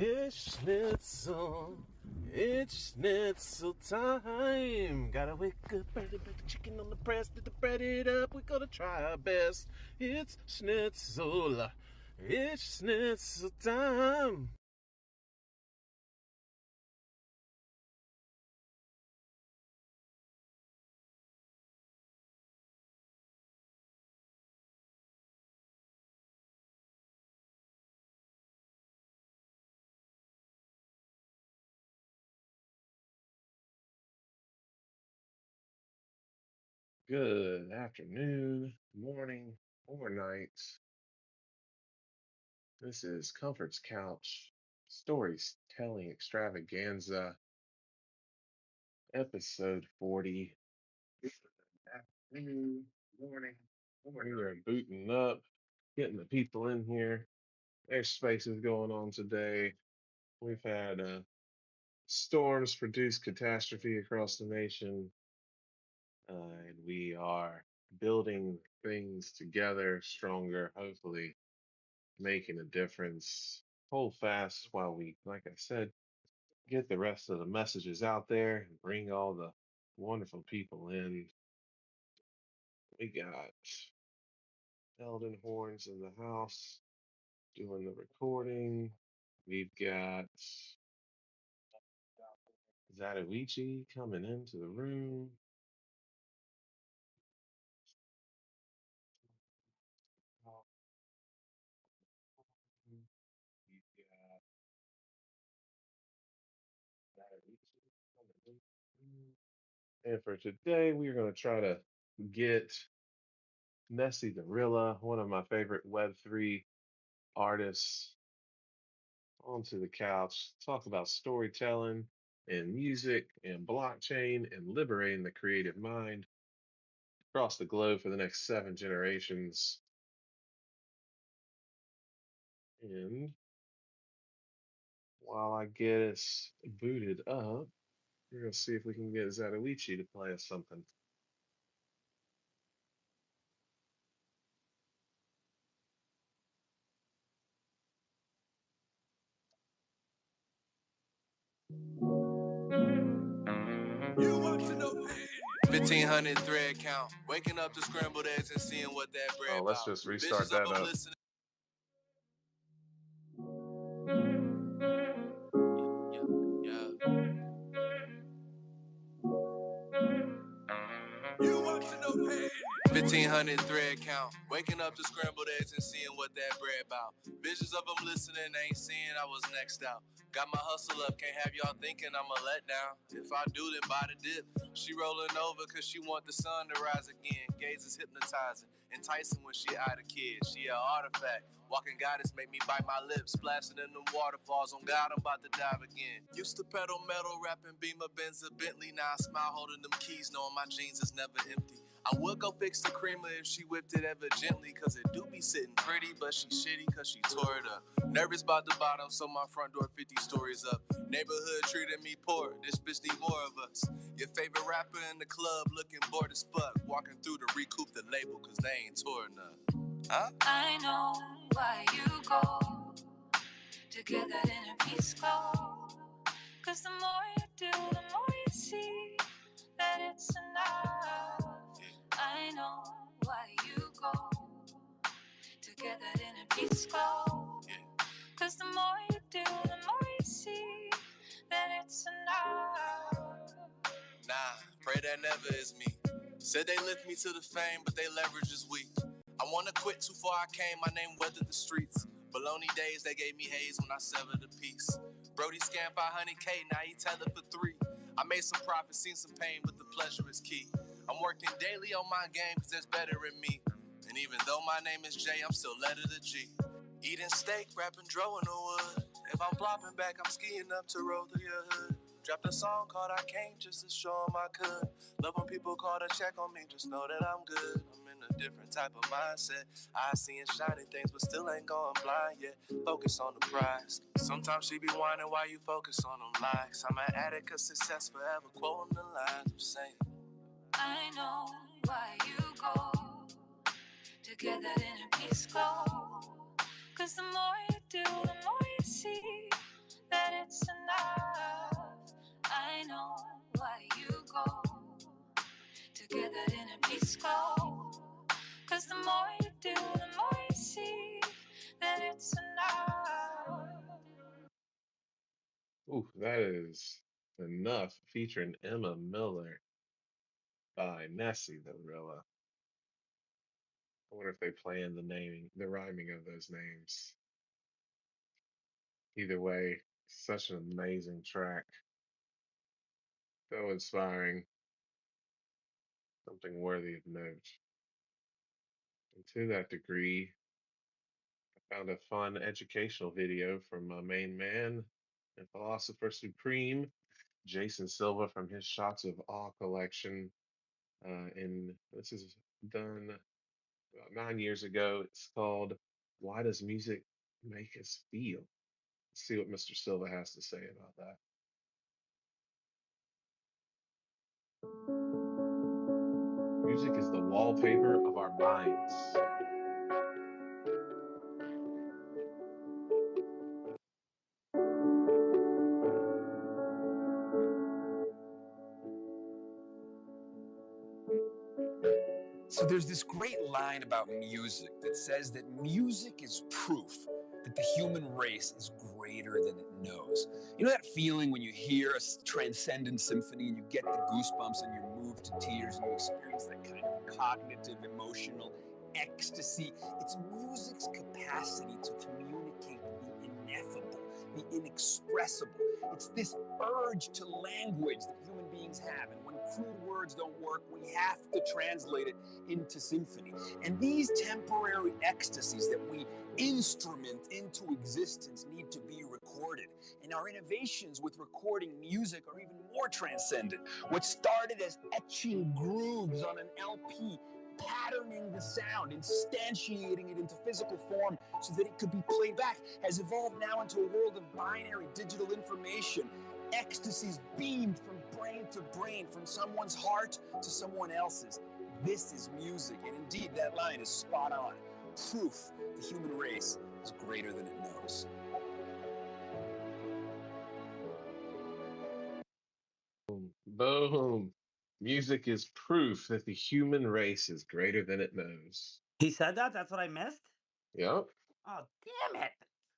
It's schnitzel time. Gotta wake up early, put the chicken on the press, to bread it up. We gotta try our best. It's schnitzel time. Good afternoon, morning, or night. This is Comfort's Couch Stories Telling Extravaganza, episode 40. Good afternoon, morning. We are booting up, getting the people in here. There's spaces going on today. We've had storms produce catastrophe across the nation, and we are building things together stronger, hopefully making a difference. Hold fast while we, like I said, get the rest of the messages out there and bring all the wonderful people in. We got Eldon Horns in the house doing the recording. We've got Zatoichi coming into the room. We've got Zatoichi coming in the room. And for today, we're going to try to get Nessie Gorilla, one of my favorite Web3 artists, onto the couch, talk about storytelling and music and blockchain and liberating the creative mind across the globe for the next 7 generations. And while I get us booted up, we're going to see if we can get Zatoichi to play us something. You want to know pain? 1,500 thread count. Waking up to scrambled eggs and seeing what that bread Oh, let's about. just restart Visions that of them up. listening. You want to know pain? 1,500 thread count. Waking up to scrambled eggs and seeing what that bread about. Visions of them listening, ain't seeing I was next out. Got my hustle up, can't have y'all thinking I'm a letdown. If I do, then buy the dip. She rolling over cause she want the sun to rise again. Gaze is hypnotizing, enticing when she eye the kid. She an artifact, walking goddess make me bite my lips. Splashing in them waterfalls, on God I'm about to dive again. Used to pedal metal, rapping Beamer, Benz, or Bentley. Now I smile holding them keys, knowing my jeans is never empty. I would go fix the creamer if she whipped it ever gently, cause it do be sitting pretty, but she shitty cause she tore it up. Nervous about the bottom, so my front door 50 stories up. Neighborhood treating me poor, this bitch need more of us. Your favorite rapper in the club looking bored as fuck, walking through to recoup the label cause they ain't tore enough. Huh? I know why you go to get that inner peace glow, cause the more you do, the more you see that it's enough. I know why you go to get that inner peace glow. Cause the more you do, the more you see that it's enough. Nah, pray that never is me. Said they lift me to the fame, but they leverage is weak. I wanna quit too far I came, my name weathered the streets. Baloney days, they gave me haze when I severed the piece. Brody scammed 500K, now he tethered for 3. I made some profit, seen some pain, but the pleasure is key. I'm working daily on my game, cause there's better in me. And even though my name is Jay, I'm still letter to G. Eating steak, rapping dro in the wood. If I'm flopping back, I'm skiing up to roll through your hood. Dropped a song called I Came just to show 'em I could. Love when people call to check on me, just know that I'm good. I'm in a different type of mindset. I seeing shiny things, but still ain't going blind yet. Focus on the prize. Sometimes she be whining while you focus on them likes. I'm an addict of success forever, quoting the lines I'm saying. I know why you go to get that inner peace glow. Cause the more you do, the more you see more you do, the more you see that it's enough. Ooh, that is enough featuring Emma Miller by Nessie the Gorilla. I wonder if they plan the rhyming of those names. Either way, such an amazing track. So inspiring, something worthy of note. And to that degree, I found a fun educational video from my main man and philosopher supreme, Jason Silva, from his Shots of Awe collection. And this is done about 9 years ago. It's called "Why Does Music Make Us Feel?" Let's see what Mr. Silva has to say about that. Music is the wallpaper of our minds. So there's this great line about music that says that music is proof that the human race is greater than it knows. You know that feeling when you hear a transcendent symphony and you get the goosebumps and you're moved to tears and you experience that kind of cognitive, emotional ecstasy? It's music's capacity to communicate the ineffable, the inexpressible. It's this urge to language that human beings have. And when crude words don't work, we have to translate it into symphony. And these temporary ecstasies that we instrument into existence need to be recorded. And our innovations with recording music are even more transcendent. What started as etching grooves on an LP, patterning the sound, instantiating it into physical form so that it could be played back, has evolved now into a world of binary digital information. Ecstasies beamed from brain to brain, from someone's heart to someone else's. This is music, and indeed that line is spot on. Proof the human race is greater than it knows. Boom. Music is proof that the human race is greater than it knows. He said that? That's what I missed? Yep. Oh, damn it.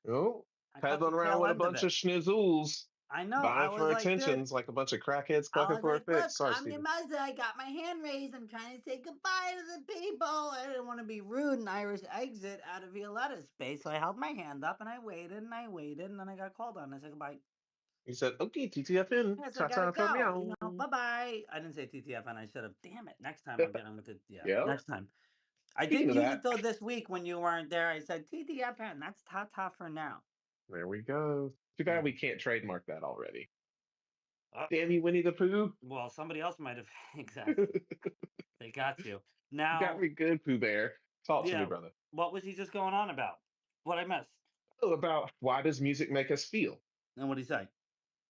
Oh, I caught the peddling around tail with a end of bunch it. of schnizzles, I know. I vying was for like, dude, attentions like a bunch of crackheads I clucking was for a like, fix. look, Sorry, I'm the Steven. Mazda. I got my hand raised. I'm trying to say goodbye to the people. I didn't want to be rude and Irish exit out of Violetta's space. So I held my hand up and I waited and I waited. And then I got called on. I said goodbye. He said, okay, TTFN. Yes, I gotta Ta-ta for go. meow. Bye bye. I didn't say TTFN. I should have. Damn it. Next time I'll get him with the. Yeah, Yep. next time. I Speaking did of use it that, though this week when you weren't there. I said TTFN. That's ta for now. there we go. Too bad Yeah. we can't trademark that already. Uh, Damn you, Winnie the Pooh. well, somebody else might have. Exactly. They got you. Got Now, me good, Pooh Bear. Talk to me, yeah. brother. What was he just going on about? What I missed? Oh, about why does music make us feel? And what did he say?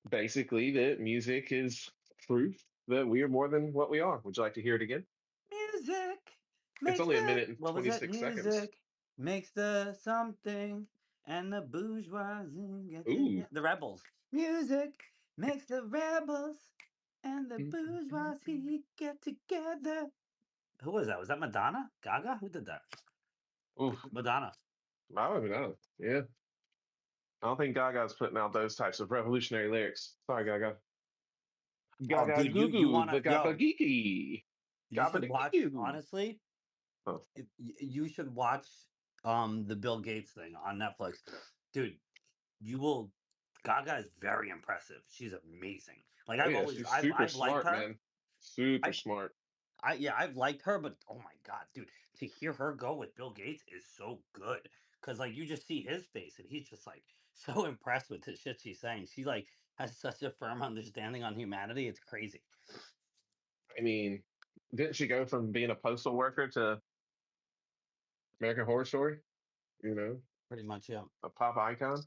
Basically, that music is proof that we are more than what we are. Would you like to hear it again? Music It's makes only a the. minute and What was it? 26 seconds. Music makes the something, and the bourgeoisie get Ooh. together. The rebels. Music makes the rebels and the bourgeoisie get together. Who was that? Was that Madonna? Gaga? Who did that? Ooh. Madonna. I don't even know. Yeah. I don't think Gaga's putting out those types of revolutionary lyrics. Sorry, Gaga. Oh, Gaga dude, Goo you Goo, wanna the Gaga yo? Geeky. You Gabba should the watch. Goo. Honestly, Oh, you should watch the Bill Gates thing on Netflix, dude. You will. Gaga is very impressive. She's amazing. Like oh I've yeah, always, she's super I've liked smart, her. man. Super I, smart. yeah, I've liked her, but oh my god, dude, to hear her go with Bill Gates is so good. Cause like you just see his face and he's just like so impressed with the shit she's saying. She like has such a firm understanding on humanity. It's crazy. I mean, didn't she go from being a postal worker to American Horror Story? You know, Pretty much, yeah. a pop icon.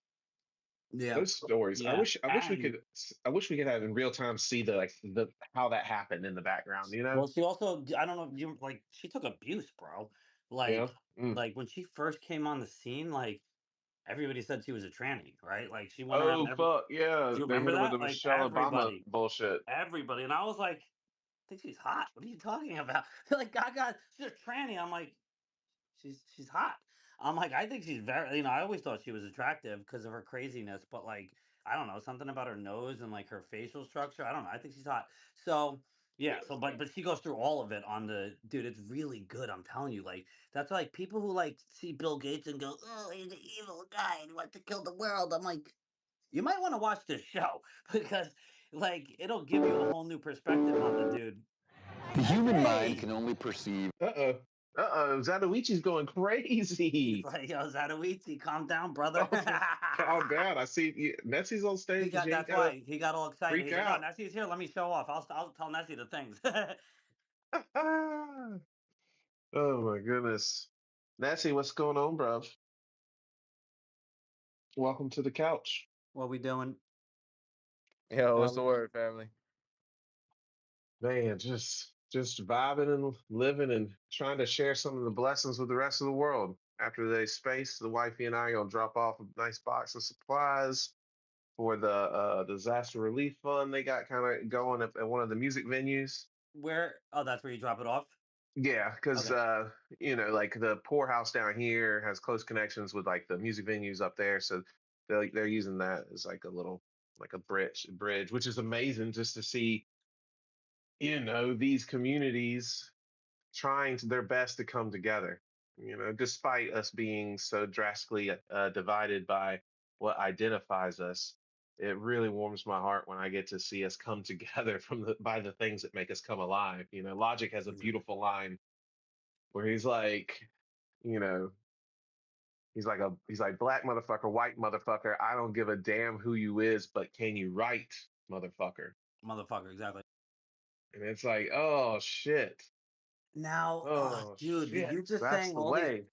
Yeah. Those stories. I Yeah. wish. I wish we And could. I wish we could have in real time see the like the how that happened in the background. You know. well, she also I don't know if you like she took abuse, bro. Yeah. Mm. Like when she first came on the scene, like everybody said she was a tranny, right? Like she went around Oh fuck yeah! do you They hit remember her with the that? Like Michelle Obama everybody. bullshit. Everybody. And I was like, I think she's hot. What are you talking about? Like Gaga, she's a tranny. I'm like, she's hot. I'm like, I think she's very, I always thought she was attractive because of her craziness, but like, I don't know, something about her nose and like her facial structure. I don't know. I think she's hot. So yeah, so but she goes through all of it on the dude. It's really good. I'm telling you, like that's like people who like see Bill Gates and go, oh, he's an evil guy and he wants to kill the world. I'm like, you might want to watch this show because like it'll give you a whole new perspective on the dude. The human mind Hey, can only perceive. Uh-oh. Uh-oh. Zatoichi's going he's crazy. like, yo, Zatoichi, calm down, brother. Oh, calm down. I see you. Nessie's on He stage. got You ain't that's gotta why he got all excited. freak He's like, "Oh, out. Nessie's here. Let me show off. I'll tell Nessie the things." Oh my goodness. Nessie, what's going on, bruv? Welcome to the couch. What we doing? Yo, what's the Um, word, family? man, just vibing and living and trying to share some of the blessings with the rest of the world. After they space, the wifey and I gonna drop off a nice box of supplies for the disaster relief fund they got kind of going at one of the music venues. Where? Oh, that's where you drop it off. Yeah, because Okay. like the poorhouse down here has close connections with like the music venues up there, so they're using that as like a little like a bridge, which is amazing just to see, these communities trying their best to come together. Despite us being so drastically divided by what identifies us, it really warms my heart when I get to see us come together by the things that make us come alive. Logic has a beautiful line where you know, he's like black motherfucker, white motherfucker. I don't give a damn who you is, but can you write, motherfucker? Motherfucker, exactly. And it's like, oh shit, Now, oh dude, with shit, you just that's saying the all these, way.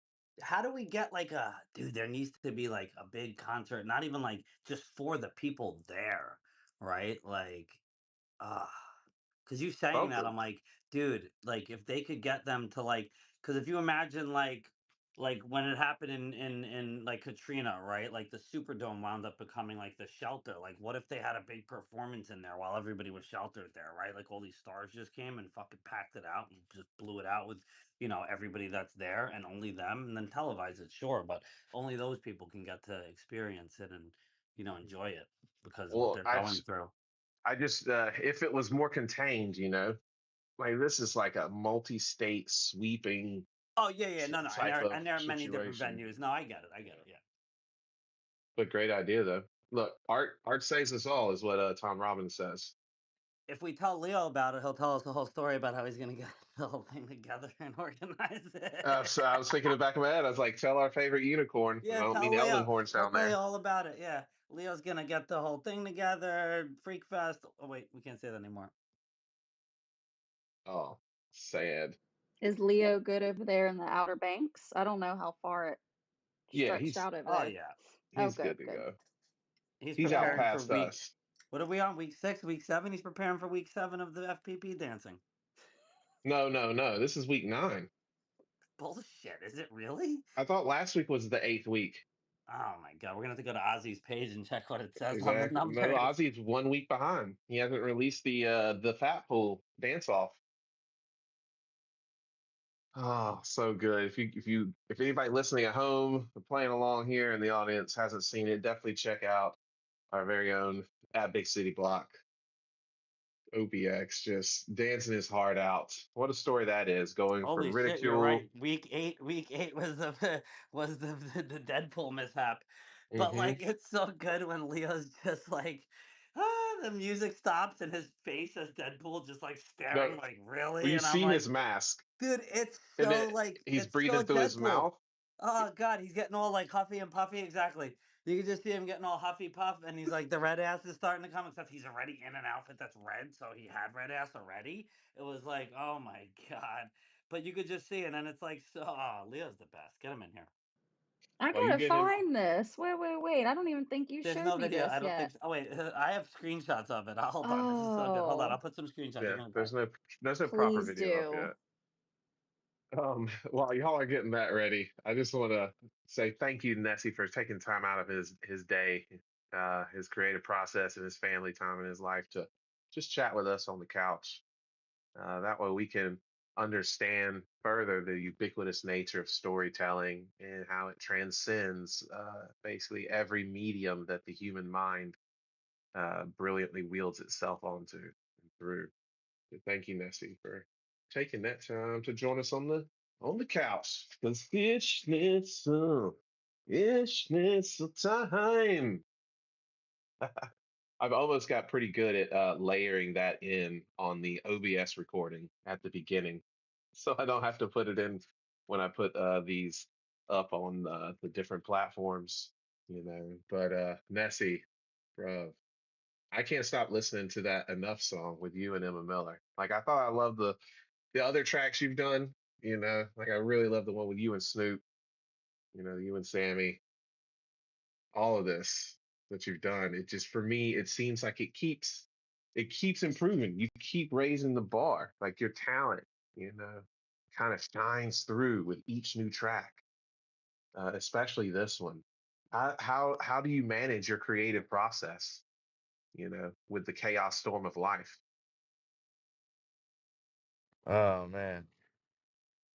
how do we get like a dude? There needs to be like a big concert, not even like just for the people there, right? Like, ah. Because you saying that, Something. I'm like, dude, like if they could get them to like, because if you imagine like when it happened in like Katrina, right? Like the Superdome wound up becoming like the shelter. Like, what if they had a big performance in there while everybody was sheltered there, right? Like all these stars just came and fucking packed it out and just blew it out with, everybody that's there and only them, and then televise it, sure, but only those people can get to experience it and enjoy it because of what Well, they're going through. I just if it was more contained, like this is like a multi-state sweeping Oh, yeah, yeah, no, no, and type there of and there are many different situation. venues. No, I get it, yeah. But great idea though. Look, art saves us all is what Tom Robbins says. If we tell Leo about it, he'll tell us the whole story about how he's gonna get the whole thing together and organize So I it. was thinking in the back of my head, I was like, tell our favorite unicorn. And I Yeah, don't tell mean Leo. Eldenhorn He'll down tell you there. all about it. Yeah, Leo's gonna get the whole thing together. Freak Fest. Oh wait, we can't say that anymore. Oh, sad. Is Leo good over there in the Outer Banks? I don't know how far it Yeah, stretched out over Oh there. yeah, Oh, he's good good, to good. go. he's He's out Yeah. preparing for past week. us. What are we on? Week 6, week 7. He's preparing for week 7 of the FPP dancing. No, no, no. This is week 9. Bullshit. Is it really? I thought last week was the 8th week. Oh my god, we're gonna have to go to Ozzy's page and check what it says on the Exactly. No, numbers. Ozzy's 1 week behind. He hasn't released the Fat Pool dance off. Oh, so good. If anybody listening at home or playing along here in the audience hasn't seen it, definitely check out our very own at Big City Block. OPX just dancing his heart out. What a story that is, going Holy from shit, you're ridicule. right. Week 8 was the was the Deadpool mishap. But Hmm. like it's so good when Leo's just like the music stops and his face as Deadpool just like No, staring like well, really you and I'm see his like, mask, dude, it's and so then like he's it's so breathing through his Deadpool. mouth. Oh god, he's getting all like huffy and puffy, exactly. You can just see him getting all huffy puff and he's like the red ass is starting to come, except he's already in an outfit that's red, so he had red ass already. It was like, oh my god. But you could just see it and it's like so Leo's the best. Get him in here. I Well, you gotta get him. find this. Wait. I don't even think you There's showed no me video. I this don't think yet. so. Oh wait, I have screenshots of it. Hold on. This is so good. Hold on. I'll Oh, put some screenshots. Give Yeah, me one sec. there's no proper please video up do. yet. While y'all are getting that ready, I just want to say thank you to Nessie for taking time out of his day, his creative process, and his family time in his life to just chat with us on the couch. That way we can understand further the ubiquitous nature of storytelling and how it transcends basically every medium that the human mind brilliantly wields itself onto and through. So thank you, Nessie, for taking that time to join us on the couch. Because it's schnitzel time. I've almost got pretty good at layering that in on the OBS recording at the beginning, so I don't have to put it in when I put these up on the different platforms, you know. But Nessie, bro, I can't stop listening to that Enough song with you and Emma Miller. Like I thought I loved the other tracks you've done, you know, like I really love the one with you and Snoop, you know, you and Sammy, all of this that you've done. It just for me, it seems like it keeps improving. You keep raising the bar, like your talent, you know, kind of shines through with each new track, especially this one. How do you manage your creative process, you know, with the chaos storm of life? Oh man,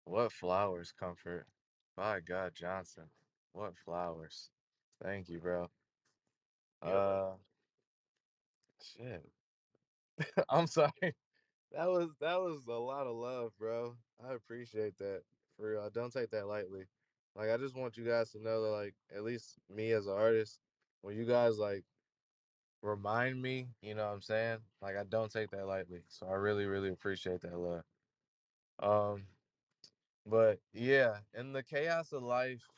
what flowers, Comfort. By God, Johnson. What flowers. Thank you, bro. Yep. Uh shit. I'm sorry. That was a lot of love, bro. I appreciate that. For real. I don't take that lightly. Like I just want you guys to know that like at least me as an artist, when you guys like remind me, you know what I'm saying? Like I don't take that lightly. So I really, really appreciate that love. Um, but yeah, in the chaos of life,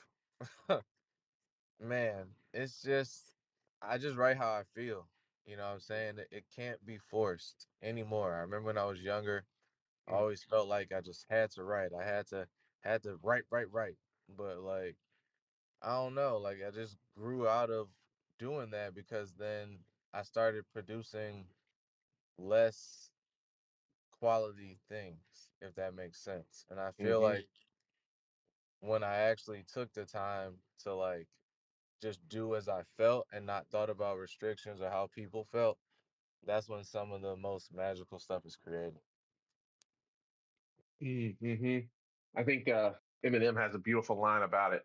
man, it's just I just write how I feel. You know what I'm saying? It can't be forced anymore. I remember when I was younger, I Mm, always felt like I just had to write. I had to write, write, write. But like I don't know, like I just grew out of doing that because then I started producing less quality things, if that makes sense. And I feel hmm like when I actually took the time to like just do as I felt and not thought about restrictions or how people felt, that's when some of the most magical stuff is created. hmm I think Eminem has a beautiful line about it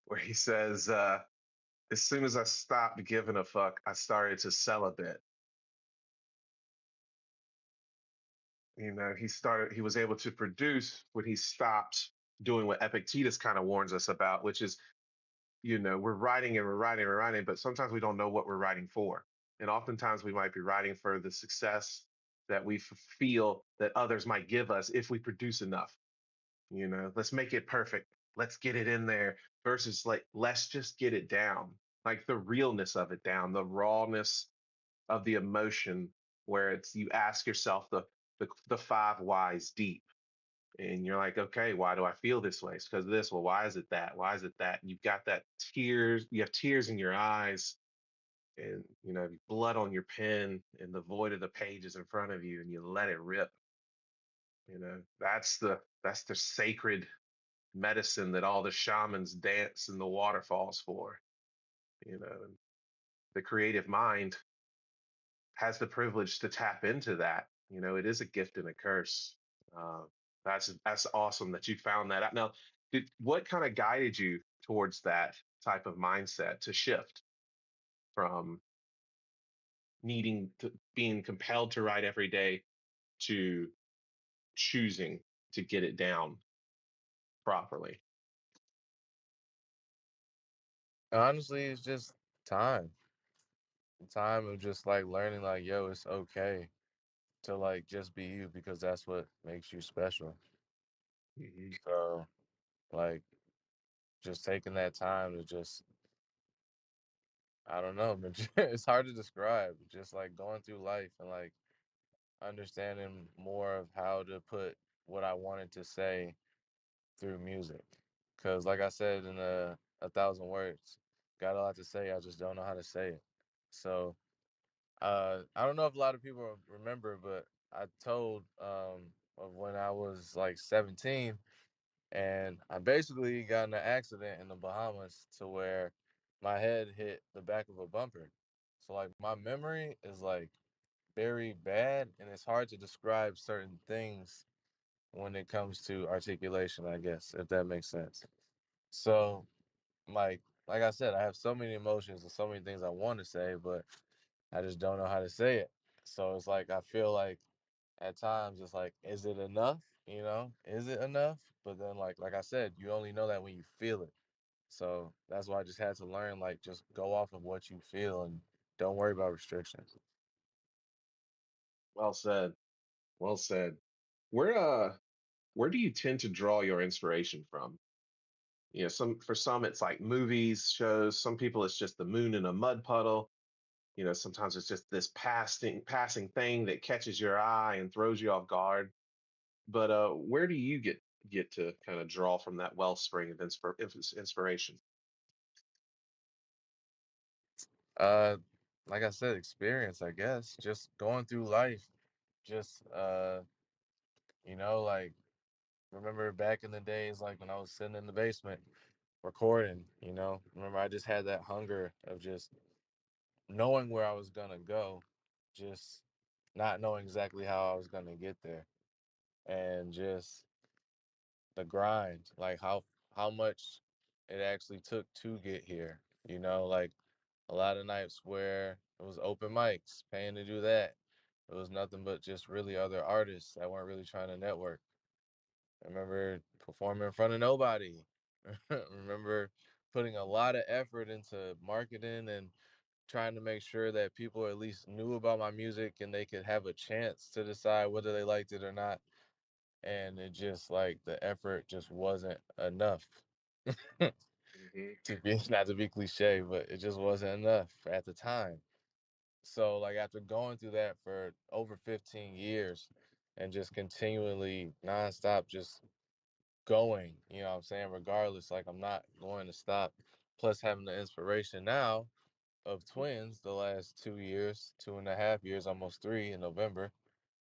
where he says, "As soon as I stopped giving a fuck, I started to sell a bit." You know, he was able to produce when he stopped doing what Epictetus kind of warns us about, which is, you know, we're writing and we're writing and we're writing, but sometimes we don't know what we're writing for. And oftentimes we might be writing for the success that we feel that others might give us if we produce enough. You know, let's make it perfect. Let's get it in there versus like, let's just get it down, like the realness of it down, the rawness of the emotion, where it's you ask yourself the five whys deep, and you're like, okay, why do I feel this way? It's because of this. Well, why is it that? Why is it that? And you've got that tears. You have tears in your eyes, and you know blood on your pen, and the void of the pages in front of you, and you let it rip. You know, that's the sacred medicine that all the shamans dance in the waterfalls for. You know, and the creative mind has the privilege to tap into that. You know, it is a gift and a curse. Uh, that's awesome that you found that out. Now, what kind of guided you towards that type of mindset to shift from needing to being compelled to write every day to choosing to get it down properly? Honestly, it's just time. Time of just like learning like, yo, it's okay to like just be you because that's what makes you special. Hmm So like just taking that time to just I don't know, but it's hard to describe. Just like going through life and like understanding more of how to put what I wanted to say through music. Cause like I said in a thousand words, got a lot to say. I just don't know how to say it. So I don't know if a lot of people remember, but I told of when I was like 17 and I basically got in an accident in the Bahamas to where my head hit the back of a bumper. So like my memory is like very bad and it's hard to describe certain things when it comes to articulation, I guess, if that makes sense. So, like I said, I have so many emotions and so many things I want to say, but I just don't know how to say it. So it's like I feel like at times it's like, is it enough? Is it enough? But then like I said, you only know that when you feel it. So that's why I just had to learn, like, just go off of what you feel and don't worry about restrictions. Well said. Well said. Where where do you tend to draw your inspiration from? For some it's like movies, shows. Some people it's just the moon in a mud puddle. Sometimes it's just this passing thing that catches your eye and throws you off guard. But where do you get to kind of draw from that wellspring of inspiration? Uh, like I said, experience, I guess, just going through life, just like remember back in the days, like when I was sitting in the basement recording, remember I just had that hunger of just knowing where I was gonna go, just not knowing exactly how I was gonna get there, and just the grind, like how much it actually took to get here. Like a lot of nights where it was open mics, paying to do that. It was nothing but just really other artists that weren't really trying to network. I remember performing in front of nobody. Remember putting a lot of effort into marketing and trying to make sure that people at least knew about my music and they could have a chance to decide whether they liked it or not. And it just like the effort just wasn't enough. Hmm. To be not to be cliche, but it just wasn't enough at the time. So like after going through that for over 15 years and just continually nonstop just going, what I'm saying, regardless, like I'm not going to stop. Plus having the inspiration now of twins the last 2 years, 2.5 years, almost three in November.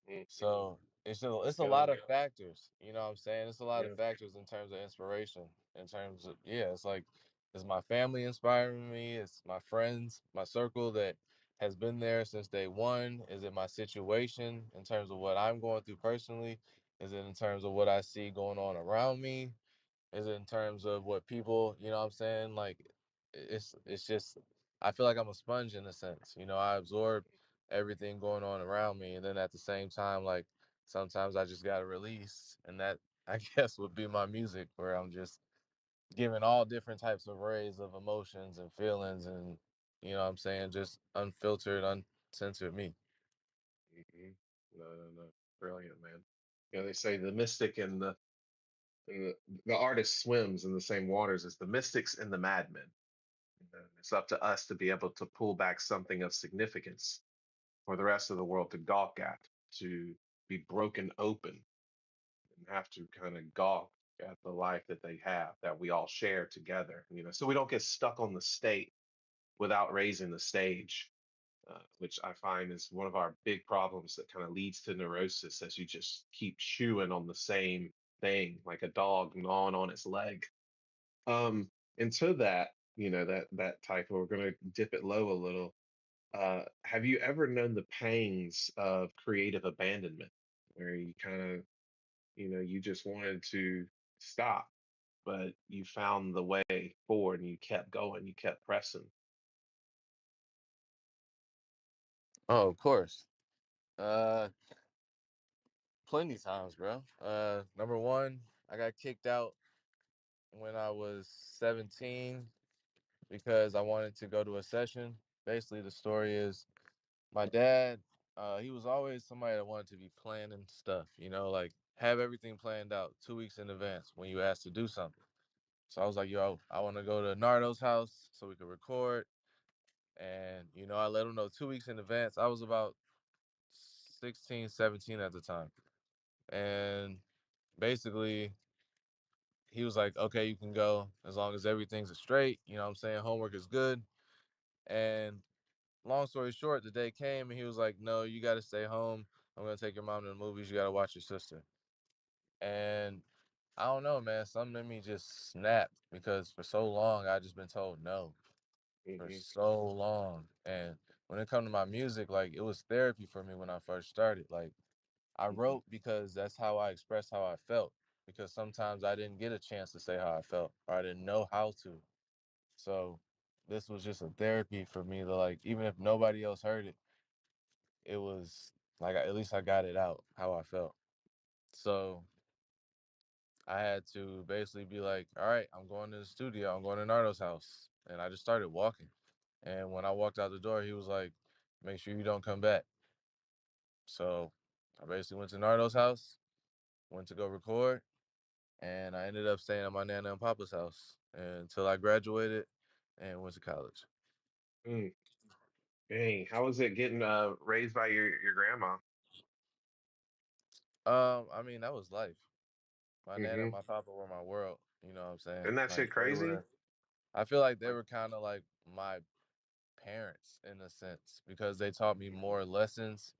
Hmm. So it's a lot Young. of factors, what I'm saying? It's a lot of Yeah. factors in terms of inspiration, in terms of, yeah, it's like, it's my family inspiring me, it's my friends, my circle that has been there since day one. Is it my situation in terms of what I'm going through personally? Is it in terms of what I see going on around me? Is it in terms of what people, what I'm saying? Like it's just I feel like I'm a sponge in a sense. I absorb everything going on around me, and then at the same time, like sometimes I just gotta release, and that I guess would be my music, where I'm just giving all different types of rays of emotions and feelings, and what I'm saying, just unfiltered, uncensored me. Hmm. No, no, no. Brilliant, man. They say the mystic and the artist swims in the same waters as the mystics and the madmen. It's up to us to be able to pull back something of significance for the rest of the world to gawk at, to be broken open and have to kind of gawk at the life that they have, that we all share together. So we don't get stuck on the state without raising the stage, which I find is one of our big problems that kind of leads to neurosis, as you just keep chewing on the same thing like a dog gnawing on its leg. Um, and to that, that type, we're going to dip it low a little. Have you ever known the pangs of creative abandonment, where you kind of, you just wanted to stop, but you found the way forward and you kept going, you kept pressing? Oh, of course. Uh, Plenty times, bro. Number one, I got kicked out when I was 17 because I wanted to go to a session. Basically, the story is my dad, he was always somebody that wanted to be planning stuff, like have everything planned out 2 weeks in advance when you asked to do something. So I was like, yo, I want to go to Nardo's house so we could record. And, I let him know 2 weeks in advance. I was about 16, 17 at the time. And basically, he was like, okay, you can go as long as everything's straight. What I'm saying? Homework is good. And long story short, the day came and he was like, no, you got to stay home. I'm going to take your mom to the movies. You got to watch your sister. And I don't know, man. Something in me just snapped because for so long, I just been told no for Hmm. so long. And when it come to my music, like it was therapy for me when I first started. Like I Hmm. wrote because that's how I expressed how I felt. Because sometimes I didn't get a chance to say how I felt, or I didn't know how to. So this was just a therapy for me to like, even if nobody else heard it, it was like at least I got it out how I felt. So I had to basically be like, all right, I'm going to the studio. I'm going to Nardo's house. And I just started walking. And when I walked out the door, he was like, make sure you don't come back. So I basically went to Nardo's house, went to go record, and I ended up staying at my Nana and Papa's house until I graduated and went to college. Mm, dang, how was it getting raised by your grandma? I mean, that was life. My Nana and Hmm. my Papa were my world. You know what I'm saying? Isn't that Like shit they crazy? were, I feel like they Like, were kind of like my parents in a sense because they taught me more lessons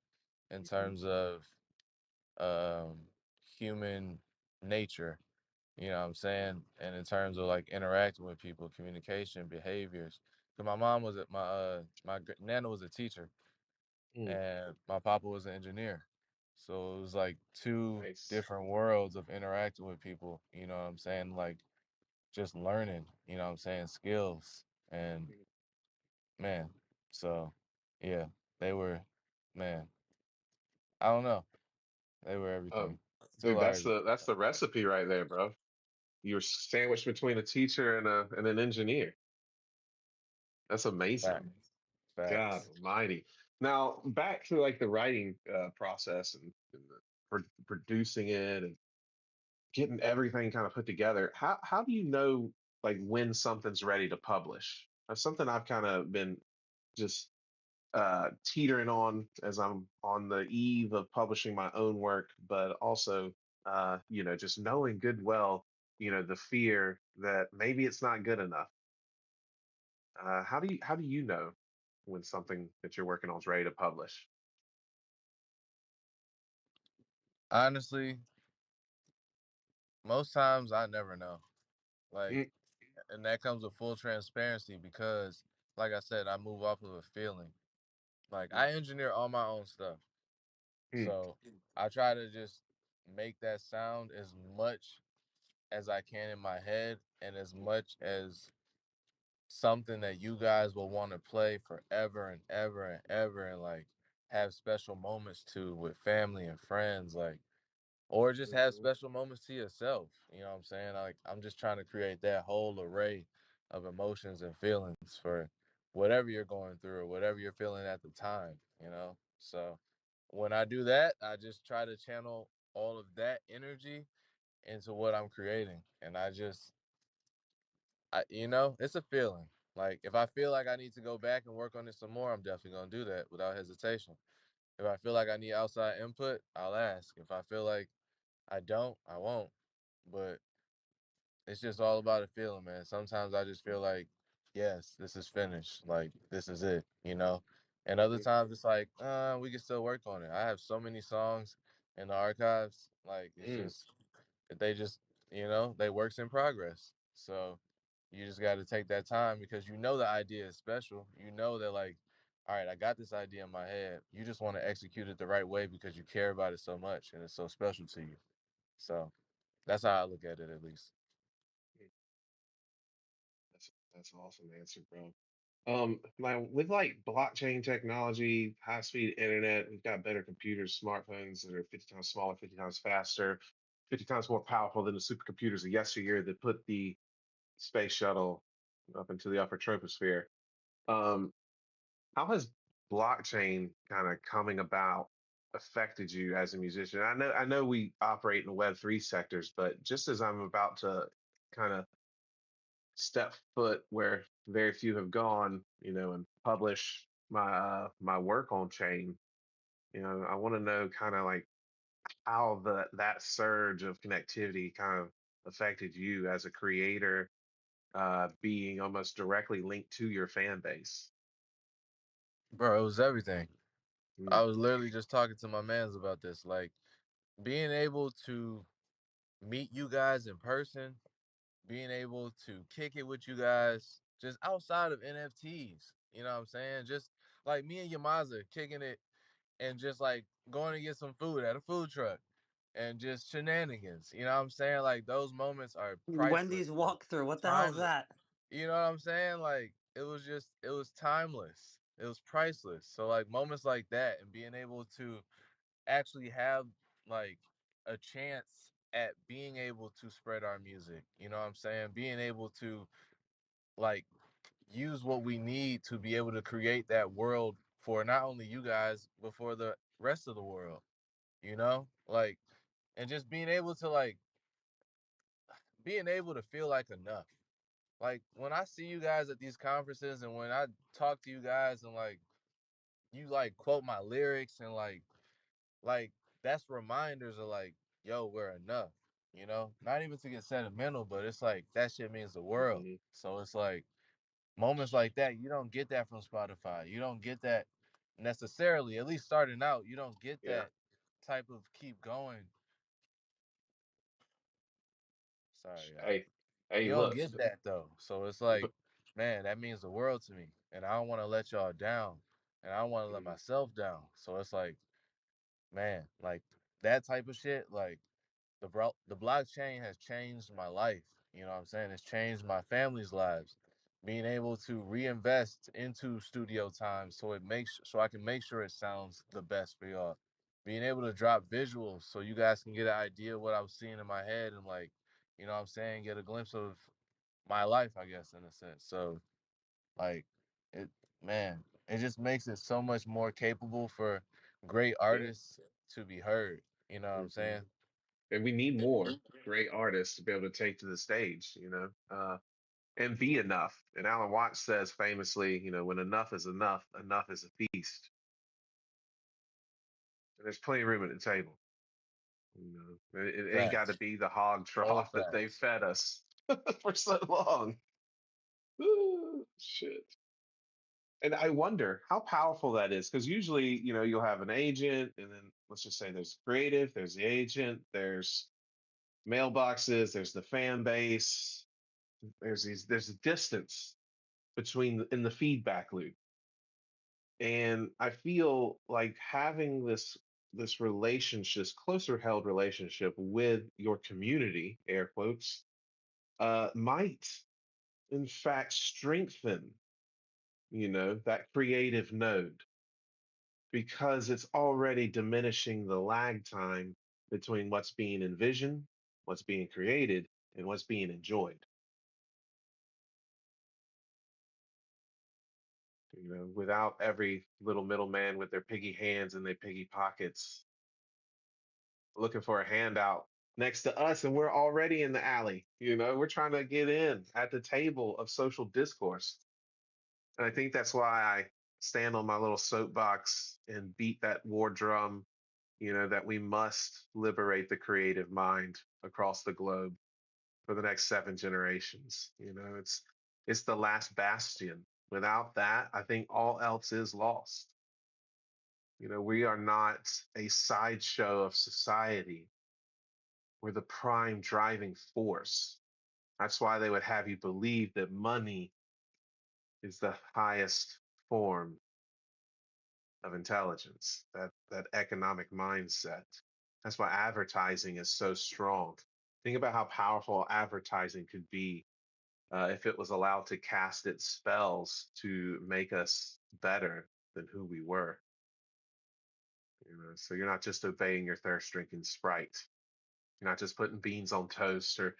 in mhm, terms of um, human nature, you know what I'm saying? And in terms of like interacting with people, communication, behaviors. Cause my mom was at my nana was a teacher mm, and my papa was an engineer. So it was like two nice. different worlds of interacting with people, you know what I'm saying? Like just learning, you know what I'm saying, skills. And Mm. man, so yeah, they were man, I don't know. They were everything. Dude, Still are everything. that's the recipe right there, bro. You're sandwiched between a teacher and a and an engineer. That's amazing. Facts. God Facts. almighty. Now back to like the writing process and the producing it and getting everything kind of put together. How do you know like when something's ready to publish? That's something I've kind of been just teetering on as I'm on the eve of publishing my own work, but also just knowing good well, the fear that maybe it's not good enough. How do you know when something that you're working on is ready to publish? Honestly, most times I never know. Like, Mm, and that comes with full transparency because, like I said, I move off of a feeling. Like, mm, I engineer all my own stuff. mm, So I try to just make that sound as much as I can in my head and as much as something that you guys will want to play forever and ever and ever and like have special moments to with family and friends. Like, or just have mhm, special moments to yourself. You know what I'm saying? Like I'm just trying to create that whole array of emotions and feelings for whatever you're going through or whatever you're feeling at the time, you know? So when I do that, I just try to channel all of that energy into what I'm creating. And it's a feeling. Like if I feel like I need to go back and work on this some more, I'm definitely going to do that without hesitation. If I feel like I need outside input, I'll ask. If I feel like I don't, I won't. But it's just all about a feeling, man. Sometimes I just feel like, yes, this is finished. Like this is it, you know? And other mhm, times it's like, we can still work on it. I have so many songs in the archives. Like it's mm, just they just, they works in progress. So you just gotta take that time because you know the idea is special. You know that like, all right, I got this idea in my head. You just want to execute it the right way because you care about it so much and it's so special to you. So that's how I look at it, at least. mm. That's an awesome answer, bro. With like blockchain technology, high speed internet, we've got better computers, smartphones that are 50 times smaller, 50 times faster, 50 times more powerful than the supercomputers of yesteryear that put the space shuttle up into the upper troposphere. Um, how has blockchain kind of coming about affected you as a musician? I know we operate in Web3 sectors, but just as I'm about to kind of step foot where very few have gone, and publish my work on chain. I want to know kind of like how that surge of connectivity kind of affected you as a creator, being almost directly linked to your fan base. Bro, it was everything. I Mm, was literally just talking to my mans about this. Like being able to meet you guys in person, being able to kick it with you guys just outside of NFTs. You know what I'm saying? Just like me and Yamaza kicking it and just like going to get some food at a food truck and just shenanigans. You know what I'm saying? Like those moments are priceless, Wendy's walkthrough. What the hell's timeless. that? You know what I'm saying? Like it was timeless. It was priceless. So like moments like that and being able to actually have like a chance at being able to spread our music. You know what I'm saying? Being able to like use what we need to be able to create that world for not only you guys but for the rest of the world, you know? Like and just being able to feel like enough. Like when I see you guys at these conferences and when I talk to you guys and like you like quote my lyrics and like that's reminders of like, yo, we're enough, you know? Not even to get sentimental, but it's like that shit means the world. Mhm. So it's like moments like that, you don't get that from Spotify. You don't get that necessarily, at least starting out, you don't get Yeah. that type of keep going. Sorry, y'all. Hey, hey, You don't look. get that though. So it's like, man, that means the world to me. And I don't want to let y'all down. And I don't want to let Mhm. myself down. So it's like, man, like that type of shit, like the blockchain has changed my life. You know what I'm saying? It's changed my family's lives. Being able to reinvest into studio time so I can make sure it sounds the best for y'all. Being able to drop visuals so you guys can get an idea of what I was seeing in my head and like, you know what I'm saying, get a glimpse of my life, I guess, in a sense. So like it man, it just makes it so much more capable for great Yeah. artists to be heard. You know what I'm Mhm. saying? And we need more great artists to be able to take to the stage, and be enough. And Alan Watts says famously, when enough is enough, enough is a feast. And there's plenty of room at the table. It ain't got to Facts. be the hog All trough that they facts. fed us for so long. Ooh, shit. And I wonder how powerful that is because usually, you'll have an agent, and then let's just say there's creative, there's the agent, there's mailboxes, there's the fan base, there's a distance in the feedback loop. And I feel like having this relationship, closer held relationship with your community, air quotes, might in fact strengthen, that creative node because it's already diminishing the lag time between what's being envisioned, what's being created, and what's being enjoyed. Without every little middleman with their piggy hands and their piggy pockets looking for a handout next to us, and we're already in the alley. We're trying to get in at the table of social discourse. And I think that's why I stand on my little soapbox and beat that war drum, that we must liberate the creative mind across the globe for the next 7 generations. It's the last bastion. Without that, I think all else is lost. We are not a sideshow of society. We're the prime driving force. That's why they would have you believe that money is the highest form of intelligence, that economic mindset. That's why advertising is so strong. Think about how powerful advertising could be if it was allowed to cast its spells to make us better than who we were. So you're not just obeying your thirst drinking Sprite. You're not just putting beans on toast or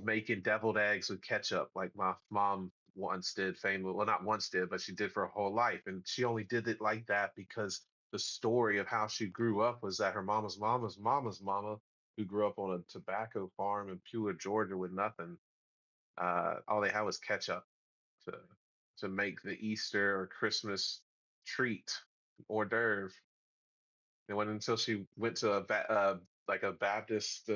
making deviled eggs with ketchup like my mom once did, famous. Well, not once did, but she did for her whole life. And she only did it like that because the story of how she grew up was that her mama's mama, who grew up on a tobacco farm in Pure, Georgia with nothing, all they had was ketchup to make the Easter or Christmas treat hors d'oeuvre. It wasn't until she went to like a Baptist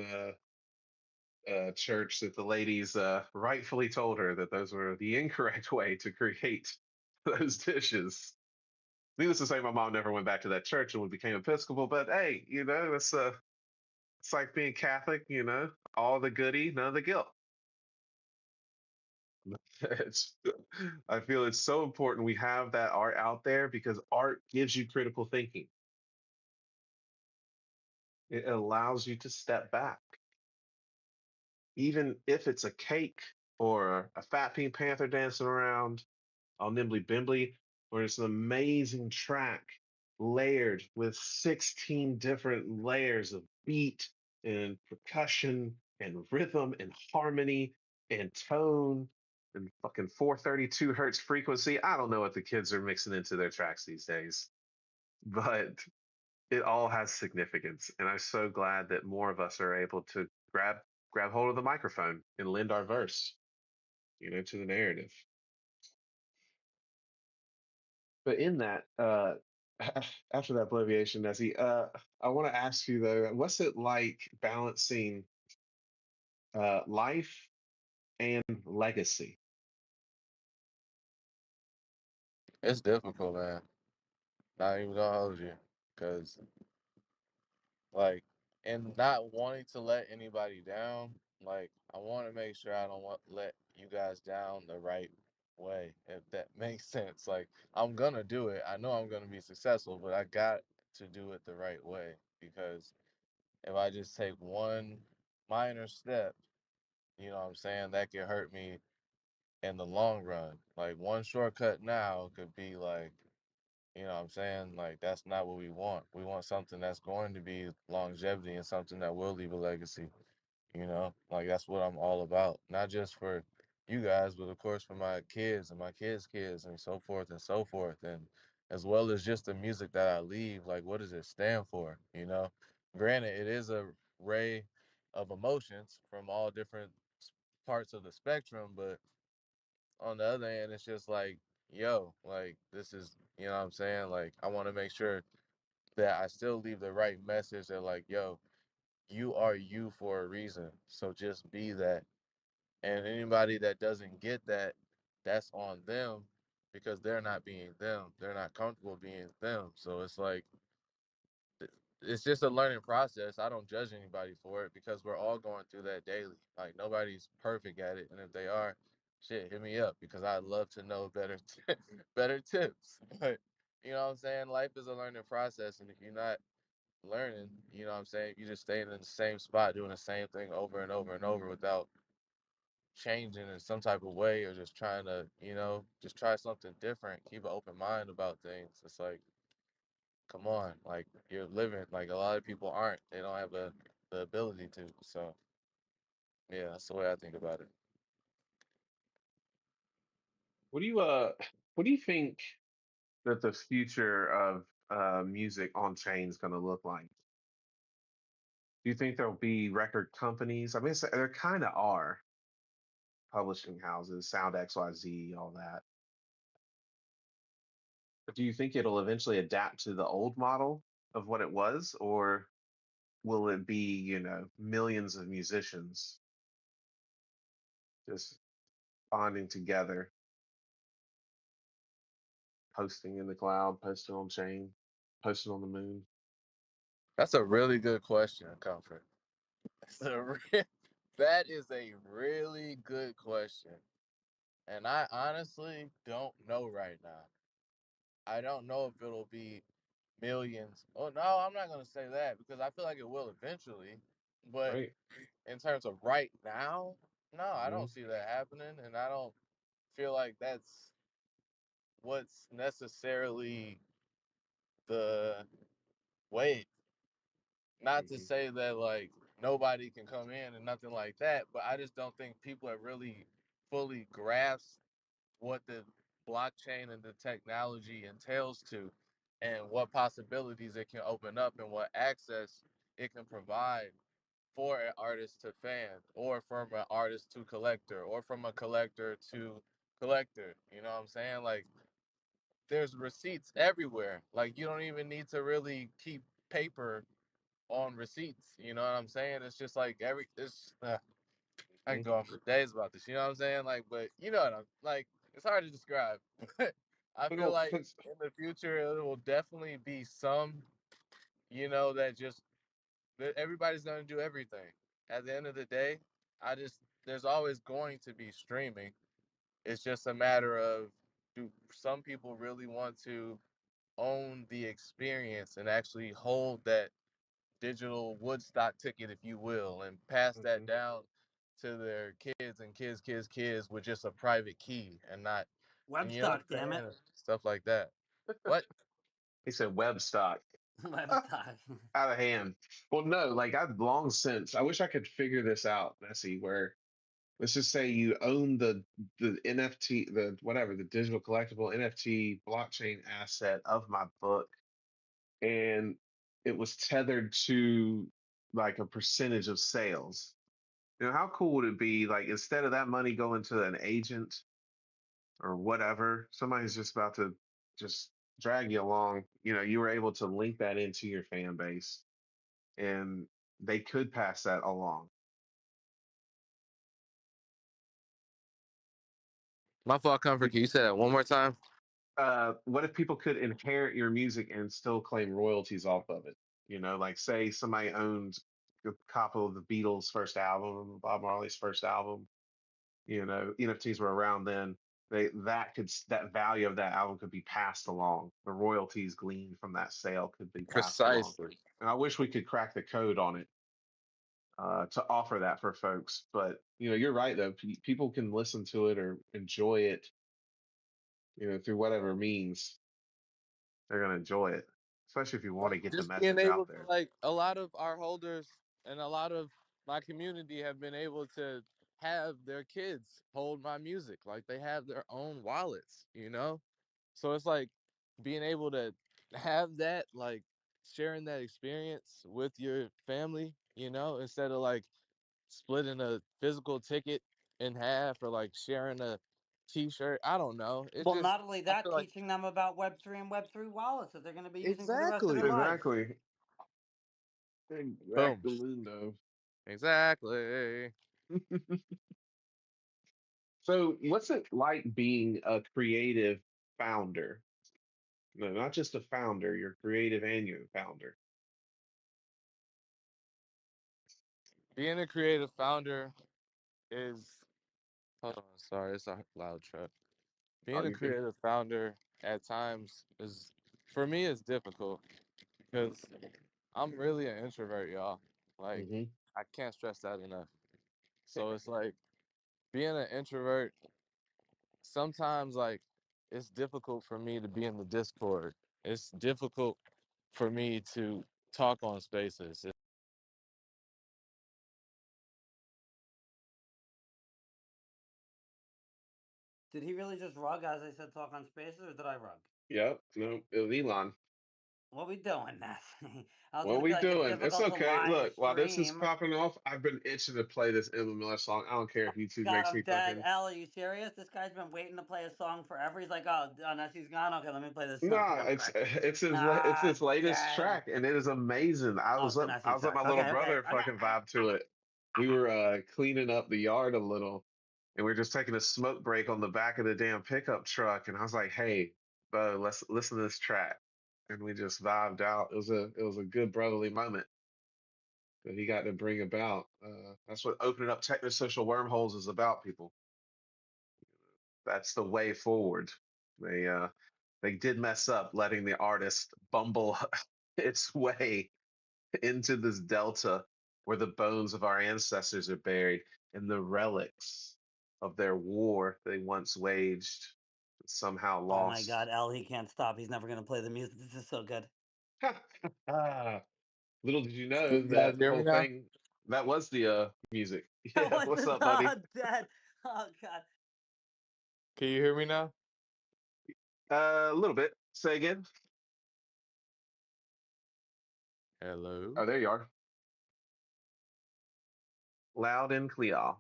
church that the ladies rightfully told her that those were the incorrect way to create those dishes. Needless to say, my mom never went back to that church and became Episcopal. But hey, it's like being Catholic. All the goody, none of the guilt. It's, I feel it's so important we have that art out there because art gives you critical thinking. It allows you to step back, even if it's a cake or a fat pink panther dancing around all nimbly bimbly, or it's an amazing track layered with 16 different layers of beat and percussion and rhythm and harmony and tone and fucking 432 hertz frequency. I don't know what the kids are mixing into their tracks these days, but it all has significance. And I'm so glad that more of us are able to grab hold of the microphone and lend our verse, to the narrative. But in that, after that bloviation, Nessie, I want to ask you though, what's it like balancing life and legacy? It's difficult, man. Not even gonna hold you, cause like, and not wanting to let anybody down. Like, I want to make sure I don't want let you guys down the right way, if that makes sense. Like, I'm gonna do it. I know I'm gonna be successful, but I got to do it the right way because if I just take one minor step, you know what I'm saying, that could hurt me in the long run. Like one shortcut now could be like, you know what I'm saying? Like that's not what we want. We want something that's going to be longevity and something that will leave a legacy, you know? Like that's what I'm all about. Not just for you guys, but of course for my kids and my kids' kids and so forth and so forth. And as well as just the music that I leave, like what does it stand for? You know? Granted, it is a ray of emotions from all different parts of the spectrum, but on the other hand, it's just like, yo, like this is, you know what I'm saying? Like I want to make sure that I still leave the right message that like, yo, you are you for a reason. So just be that. And anybody that doesn't get that, that's on them because they're not being them. They're not comfortable being them. So it's like it's just a learning process. I don't judge anybody for it because we're all going through that daily. Like nobody's perfect at it, and if they are, shit, hit me up because I'd love to know better better tips. But you know what I'm saying? Life is a learning process, and if you're not learning, you know what I'm saying, you just staying in the same spot doing the same thing over and over and over without changing in some type of way or just trying to, just try something different, keep an open mind about things. It's like come on, like you're living like a lot of people aren't. They don't have the ability to. So yeah, that's the way I think about it. What do you what do you think that the future of music on chain is going to look like? Do you think there'll be record companies? I mean, there kind of are publishing houses, Sound XYZ, all that. But do you think it'll eventually adapt to the old model of what it was, or will it be, millions of musicians just bonding together, posting in the cloud, posting on chain, posting on the moon? That's a really good question, Comfort. That's that is a really good question. And I honestly don't know right now. I don't know if it'll be millions. Oh no, I'm not gonna say that because I feel like it will eventually. But Right. in terms of right now, no, I Hmm. don't see that happening, and I don't feel like that's what's necessarily the way. Not to Hmm. say that like nobody can come in and nothing like that, but I just don't think people have really fully grasped what the blockchain and the technology entails to and what possibilities it can open up and what access it can provide for an artist to fan or from an artist to collector or from a collector to collector. You know what I'm saying? Like there's receipts everywhere. Like you don't even need to really keep paper on receipts. You know what I'm saying? It's just like I can Hmm. go on for days about this. You know what I'm saying? Like, but you know what I'm like. It's hard to describe. But I But feel it'll, like but in the future it will definitely be some. That just that everybody's gonna do everything. At the end of the day, there's always going to be streaming. It's just a matter of do some people really want to own the experience and actually hold digital Woodstock ticket, if you will, and pass that Mhm. down to their kids and kids with just a private key and not, and you know what Webstock, I'm damn it. saying? Stuff like that. What? He said web stock. Webstock. Out of hand. Well, no, like I've long since. I wish I could figure this out, Nessie. Where let's just say you own the NFT, the whatever, the digital collectible NFT blockchain asset of my book, and it was tethered to like a percentage of sales. You know, how cool would it be? Like instead of that money going to an agent or whatever, somebody's just about to just drag you along. You know, you were able to link that into your fan base and they could pass that along. My fault, Comfort. Can you say that one more time? What if people could inherit your music and still claim royalties off of it? You know, like say somebody owns a copy of the Beatles' first album, Bob Marley's first album. You know, NFTs were around then. That value of that album could be passed along. The royalties gleaned from that sale could be passed along. Precisely. And I wish we could crack the code on it to offer that for folks. But you know, you're right though. People can listen to it or enjoy it, you know, through whatever means they're gonna enjoy it, especially if you want to get the Just being message able out to, there. like, a lot of our holders and a lot of my community have been able to have their kids hold my music. Like, they have their own wallets, you know? So it's like being able to have that, like, sharing that experience with your family, you know, instead of like splitting a physical ticket in half or like sharing a t-shirt. I don't know. It Well, just, not only I that, feel like, teaching them about Web3 and Web3 wallets that they're going to be using for the rest of their exactly. lives. Exactly. Boom. Exactly. Exactly. So, what's it like being a creative founder? No, not just a founder. You're creative and you're a founder. Being a creative founder is, hold on, sorry, it's a loud truck. Oh, Being a you're good. creative founder at times is, for me, it's difficult because I'm really an introvert, y'all. Like, Hmm. I can't stress that enough. So it's like being an introvert, sometimes, like, it's difficult for me to be in the Discord. It's difficult for me to talk on spaces. Did he really just rug as I said talk on spaces, or did I rug? Yep. No, it was Elon. What we doing, Nessie? I was What gonna be we like, it's doing? It's difficult to okay. live Look, while this is stream. popping off, I've been itching to play this Emma Miller song. I don't care if YouTube God, makes I'm me dead. fucking. Al, are you serious? This guy's been waiting to play a song forever. He's like, oh, Nessie's gone. Okay, let me play this song No, real it's quick. it's Ah, his latest dead. track, and it is amazing. Oh, it's a I Nessie was up track. my little Okay, okay, brother okay. fucking vibe to it. We were cleaning up the yard a little, and we are just taking a smoke break on the back of the damn pickup truck. And I was like, "Hey, bro, let's listen to this track." And we just vibed out. It was a good brotherly moment that he got to bring about. That's what opening up technosocial wormholes is about, people. That's the way forward. They did mess up letting the artist bumble its way into this delta where the bones of our ancestors are buried and the relics of their war they once waged somehow Oh my lost. God, Al, he can't stop. He's never gonna play the music. This is so good. Little did you Can know you guys that hear me whole now? thing that was the music. That Yeah, was what's his up, buddy? dead. Oh God. Can you hear me now? A little bit. Say again. Hello. Oh, there you are. Loud and clear.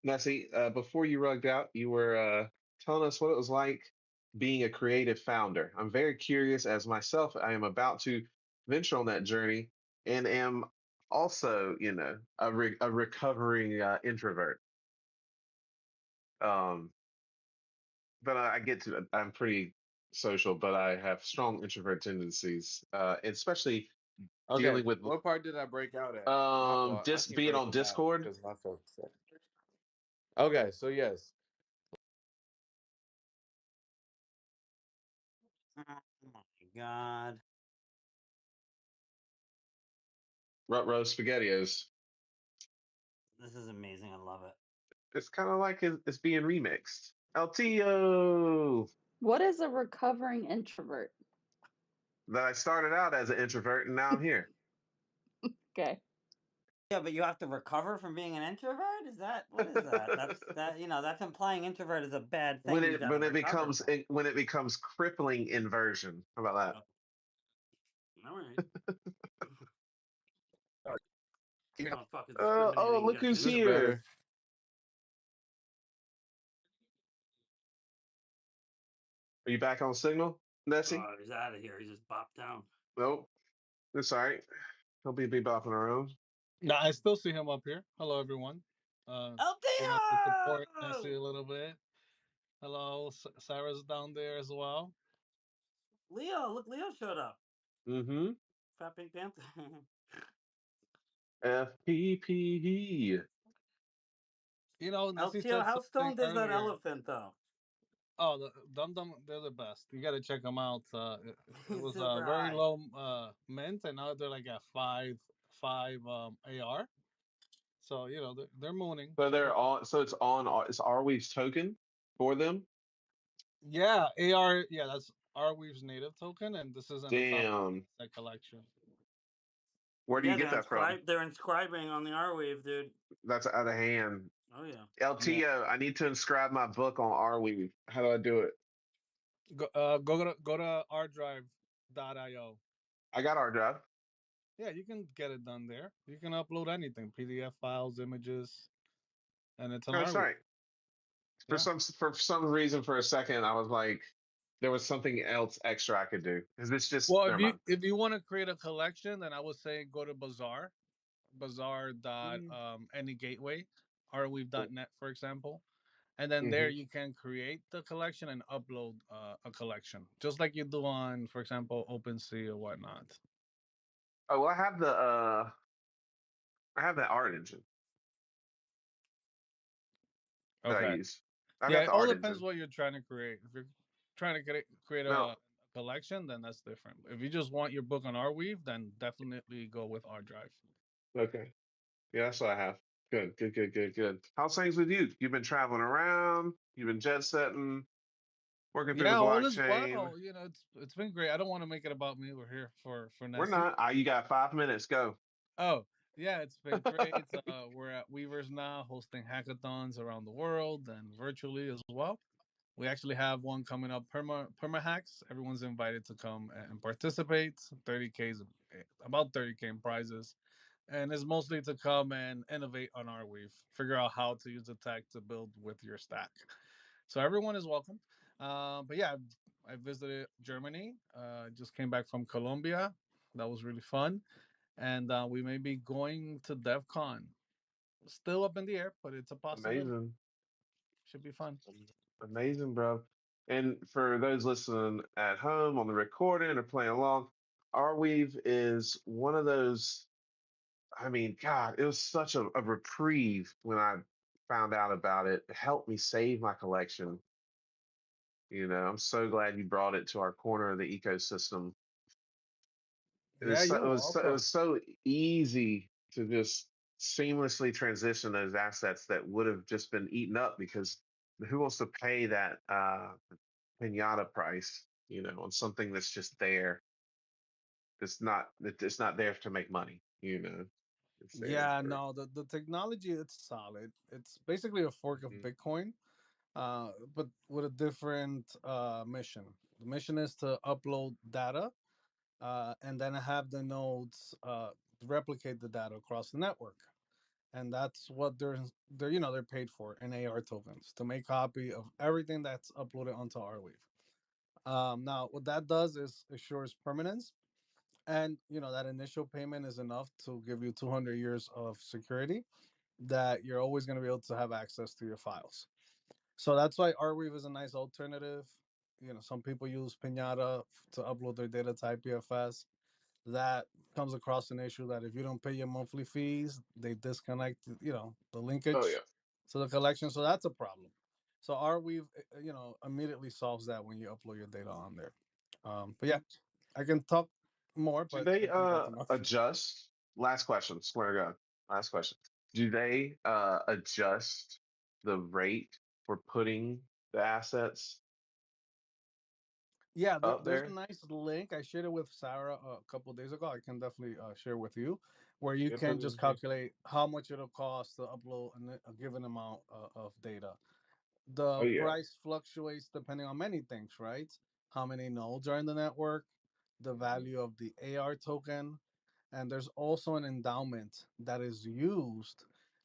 Now, see, before you rugged out, you were telling us what it was like being a creative founder. I'm very curious, as myself, I am about to venture on that journey and am also, you know, a recovering introvert. Um, but I get to, I'm pretty social, but I have strong introvert tendencies, especially Okay. dealing with What part did I break out at? My fault. I just keep being on breaking out Discord. because my folks said. Okay, so yes, Oh my god. roast spaghettios. This is amazing. I love it. It's kind of like it's being remixed. LTO. What is a recovering introvert? That I started out as an introvert and now I'm here. Okay. Yeah, but you have to recover from being an introvert? Is that what is that? That's implying introvert is a bad when thing you've it got to when it recover becomes from. when it becomes crippling inversion. How about Oh, all right. that? Motherfuckers Oh, discriminating look against who's That's introverts. here. better. Are you back on signal, Nessie? Oh, he's out of here. He just bopped down. Nope. It's all right. He'll be bopping around. No, I still see him up here. Hello, everyone. Came up to support Nessie LTO! a little bit. Hello, Sarah's down there as well. Leo, look, Leo showed up. Mm-hmm. Fat Pink Panther. FPP. Nessie LTO, said how something stoned is that earlier. elephant, though? Oh, the Dum Dum, they're the best. You got to check them out. It He's was super very high. low mint, and now they're like at five AR. So they're mooning. So Check they're them. on. So it's on. It's Arweave's token for them. Yeah, AR. Yeah, that's Arweave's native token, and this is in the top Damn. set collection. Where do you Yeah, get that from? they're inscribing on the R Wave, dude. That's out of hand. Oh yeah. Yeah. LTO. I need to inscribe my book on Arweave. How do I do it? Go to rdrive.io. I got our drive. Yeah, you can get it done there. You can upload anything, PDF files, images, and it's on Oh, that's Arweave. right. Yeah. For some reason, for a second, I was like, there was something else extra I could do. Is this just Well, if never you mind? if you want to create a collection, then I would say go to Bazaar dot Mhm. any gateway, arweave.net, for example. And then there Mm-hmm. you can create the collection and upload a collection, just like you do on, for example, OpenSea or whatnot. Oh well, I have that art engine that I Okay. use. I've Yeah, got it the all art depends engine. what you're trying to create. If you're trying to create No, a collection, then that's different. If you just want your book on Arweave, then definitely go with R Drive. okay. Yeah, that's what I have. Good, good, good, good, good. How's things with you? You've been traveling around. You've been jet setting, working through the Yeah, all is blockchain. well. It's been great. I don't want to make it about me. We're here for We're Nessie. not. You got 5 minutes. Go. Oh, yeah, it's been great. We're at Weavers now, hosting hackathons around the world and virtually as well. We actually have one coming up, perma hacks. Everyone's invited to come and participate. 30K is about 30K in prizes, and it's mostly to come and innovate on our weave, figure out how to use the tech to build with your stack. So everyone is welcome. But yeah, I visited Germany. Just came back from Colombia. That was really fun, and we may be going to DevCon. Still up in the air, but it's a possibility. Amazing. Should be fun. Amazing, bro. And for those listening at home on the recording or playing along, Arweave is one of those. I mean, God, it was such a reprieve when I found out about it. It helped me save my collection. I'm so glad you brought it to our corner of the ecosystem. Yeah, you're It welcome. was so easy to just seamlessly transition those assets that would have just been eaten up because who wants to pay that pinata price, on something that's just there. It's not there to make money. It's there Yeah, for no, the technology it's solid. It's basically a fork of Mhm. Bitcoin, but with a different mission. The mission is to upload data, and then have the nodes replicate the data across the network, and that's what they're paid for in AR tokens to make copy of everything that's uploaded onto Arweave. Now, what that does is assures permanence, and that initial payment is enough to give you 200 years of security that you're always going to be able to have access to your files. So that's why Arweave is a nice alternative. Some people use Pinata to upload their data to IPFS. That comes across an issue that if you don't pay your monthly fees, they disconnect, the Oh linkage. yeah. So the collection, so that's a problem. So Arweave, immediately solves that when you upload your data on there. But yeah, I can talk more, Do but I they think that's enough. adjust? Last question, swear to God. Last question. Do they adjust the rate for putting the assets Yeah, up there's a there? nice link. I shared it with Sarah a couple of days ago. I can definitely share with you, where you Yeah, put can it just in here. calculate how much it'll cost to upload a given amount of data. Oh The yeah, price fluctuates depending on many things, right? How many nodes are in the network, the hmm, value of the AR token, and there's also an endowment that is used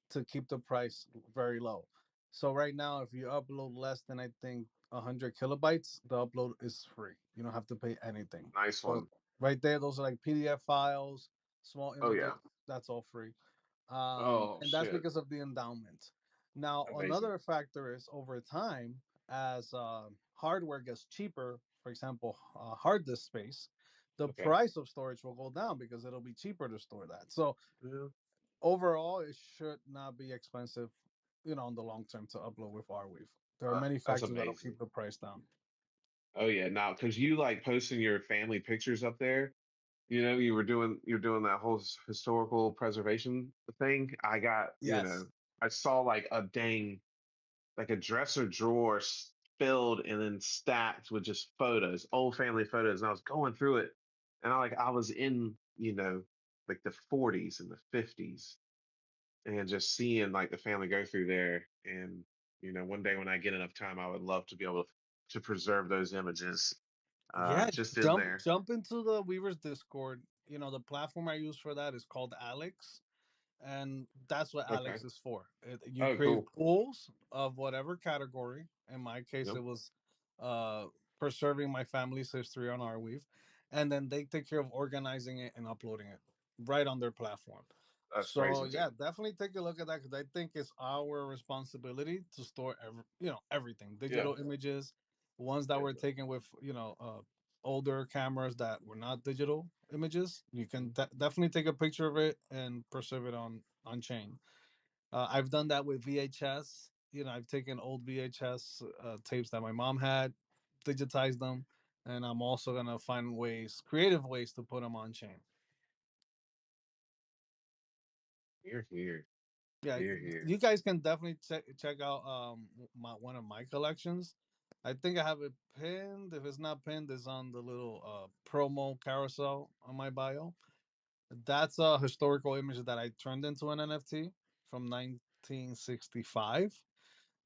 to keep the price very low. So right now, if you upload less than I think 100 kilobytes, the upload is free. You don't have to pay anything. nice So one. right there, those are like PDF files, small Oh images. yeah. That's all free, Oh and that's shit, because of the endowment. Now, amazing. another factor is over time, as hardware gets cheaper, for example, hard disk space, the Okay. price of storage will go down because it'll be cheaper to store that. So Yeah. overall, it should not be expensive, in the long term to upload with Arweave. There are many That's factors that'll keep amazing. the price down. Oh yeah, now because you like posting your family pictures up there, you're doing that whole historical preservation thing. Yes. I saw like a dang like a dresser drawer filled and then stacked with just photos, old family photos, and I was going through it, and I was in like the 40s and the 50s, and just seeing like the family go through there, and one day when I get enough time, I would love to be able to preserve those images Yeah, just in jump there. jump into the Weavers Discord. The platform I use for that is called Alex, and that's what Okay. Alex is for. You Oh, create cool. pools of whatever category. In my case, Yep. it was uh, preserving my family's history on Arweave, and then they take care of organizing it and uploading it right on their platform. That's So crazy yeah, too. definitely take a look at that because I think it's our responsibility to store everything, Yeah. digital images, ones that Yeah. were taken with older cameras that were not digital images. You can definitely take a picture of it and preserve it on chain. I've done that with VHS. I've taken old VHS tapes that my mom had, digitized them, and I'm also gonna find creative ways to put them on chain. Here, here, Yeah, here, here. you guys can definitely check out one of my collections. I think I have it pinned. If it's not pinned, it's on the little promo carousel on my bio. That's a historical image that I turned into an NFT from 1965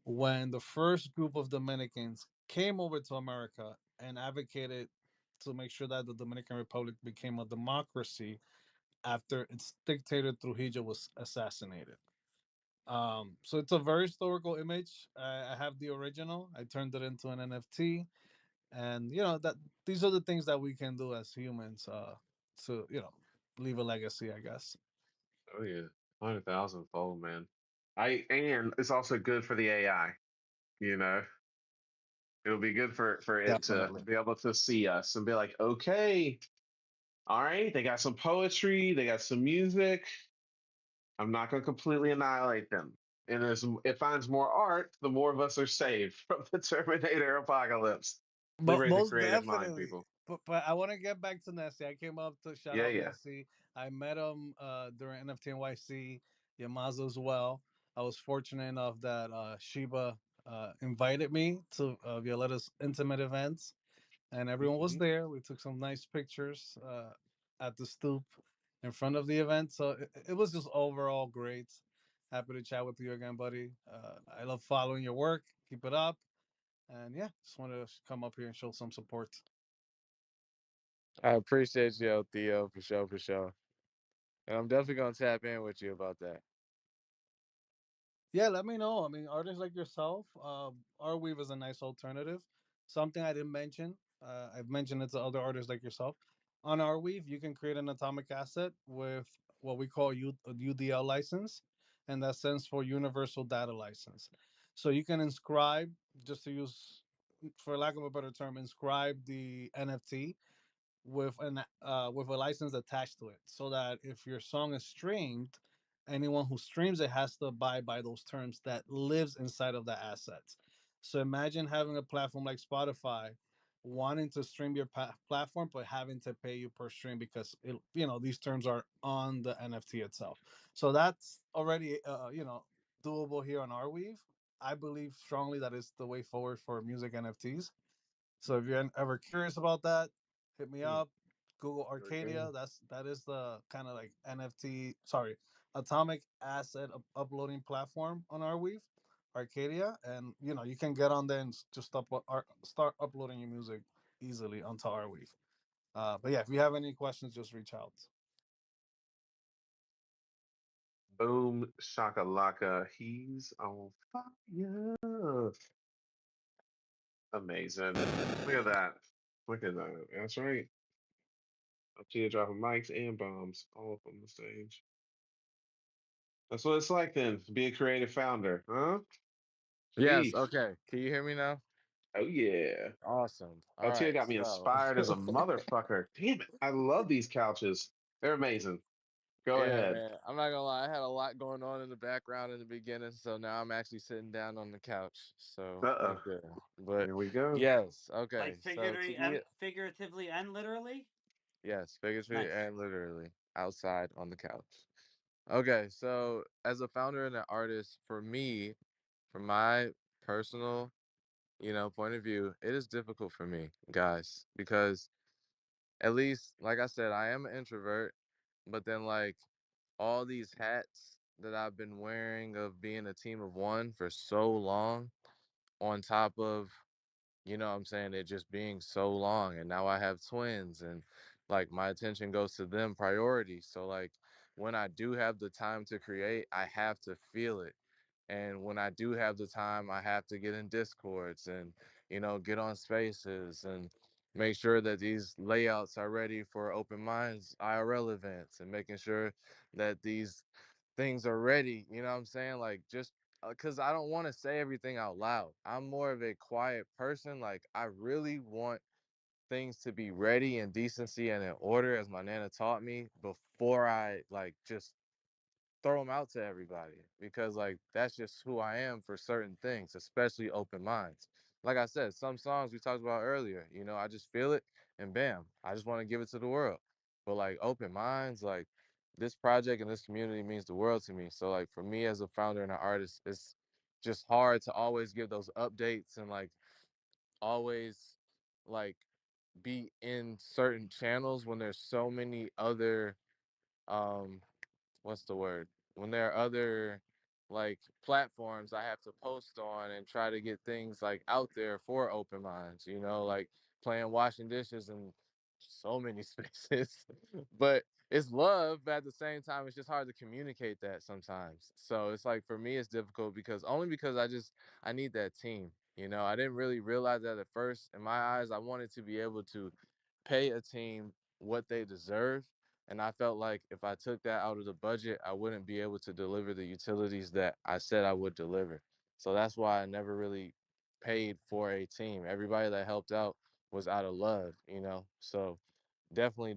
when the first group of Dominicans came over to America and advocated to make sure that the Dominican Republic became a democracy after its dictator Trujillo was assassinated. So it's a very historical image. I have the original. I turned it into an NFT, and that these are the things that we can do as humans to leave a legacy, I guess. Oh yeah, 100,000 fold, man. And it's also good for the AI. You know, it'll be good for it to Definitely. be able to see us and be like, okay, all right, they got some poetry, they got some music. I'm not going to completely annihilate them. And as it finds more art, the more of us are saved from the Terminator apocalypse. But Liberate the most creative mind, definitely. people. But I want to get back to Nessie. I came up to shout Yeah, out yeah. Nessie. I met him during NFT NYC, Yamaza as well. I was fortunate enough that Shiba invited me to Violetta's intimate events, and everyone was Hmm. there. We took some nice pictures at the stoop in front of the event. So it was just overall great. Happy to chat with you again, buddy. I love following your work. Keep it up. And yeah, just wanted to come up here and show some support. I appreciate you, Theo, for sure, for sure. And I'm definitely gonna tap in with you about that. Yeah, let me know. I mean, artists like yourself, Arweave is a nice alternative. Something I didn't mention, I've mentioned it to other artists like yourself. On Arweave, you can create an atomic asset with what we call a UDL license, and that stands for Universal Data License. So you can inscribe, just to use, for lack of a better term, inscribe the NFT with a license attached to it, so that if your song is streamed anyone who streams it has to abide by those terms that lives inside of the assets. So imagine having a platform like Spotify wanting to stream your platform but having to pay you per stream because these terms are on the NFT itself. So that's already doable here on Arweave. I believe strongly that is the way forward for music NFTs. So if you're ever curious about that, hit me Hmm, up. Google there we go. Arcadia. That is the kind of like NFT, sorry, atomic asset uploading platform on Arweave, Arcadia, and you can get on there and just start uploading your music easily onto Arweave. But yeah, if you have any questions, just reach out. Boom shakalaka. He's on fire. Amazing. Look at that. Look at that. That's right. Up here dropping mics and bombs all up on the stage. That's what it's like then, to be a creative founder, huh? Yes. Jeez. Okay. Can you hear me now? Oh yeah. Awesome. All LTA right. got me So, inspired as a motherfucker. Damn it. I love these couches. They're amazing. Go yeah, ahead. man. I'm not gonna lie. I had a lot going on in the background in the beginning, so now I'm actually sitting down on the couch. So Uh-oh. thank you. But Here we go. yes. Like Okay. So to be figuratively and literally. yes, figuratively Nice. and literally outside on the couch. Okay. So as a founder and an artist, for me, from my personal, point of view, it is difficult for me, guys, because at least, like I said, I am an introvert, but then like all these hats that I've been wearing of being a team of one for so long, on top of, what I'm saying, it just being so long. And now I have twins and like my attention goes to them priority. So like when I do have the time to create, I have to feel it. And when I do have the time, I have to get in discords and, get on spaces and make sure that these layouts are ready for open minds IRL events and making sure that these things are ready. You know what I'm saying? Like just because I don't want to say everything out loud. I'm more of a quiet person. Like I really want things to be ready and decency and in order, as my nana taught me, before I like just throw them out to everybody, because like that's just who I am for certain things, especially open minds. Like I said, some songs we talked about earlier, I just feel it and bam, I just want to give it to the world. But like open minds, like this project and this community means the world to me. So like for me as a founder and an artist, it's just hard to always give those updates and like always like be in certain channels when there's so many other um what's the word? When there are other like platforms I have to post on and try to get things like out there for open minds, like playing washing dishes and so many spaces. But it's love, but at the same time it's just hard to communicate that sometimes. So it's like for me it's difficult because only because I need that team. I didn't really realize that at first. In my eyes, I wanted to be able to pay a team what they deserve, and I felt like if I took that out of the budget, I wouldn't be able to deliver the utilities that I said I would deliver. So that's why I never really paid for a team. Everybody that helped out was out of love. So definitely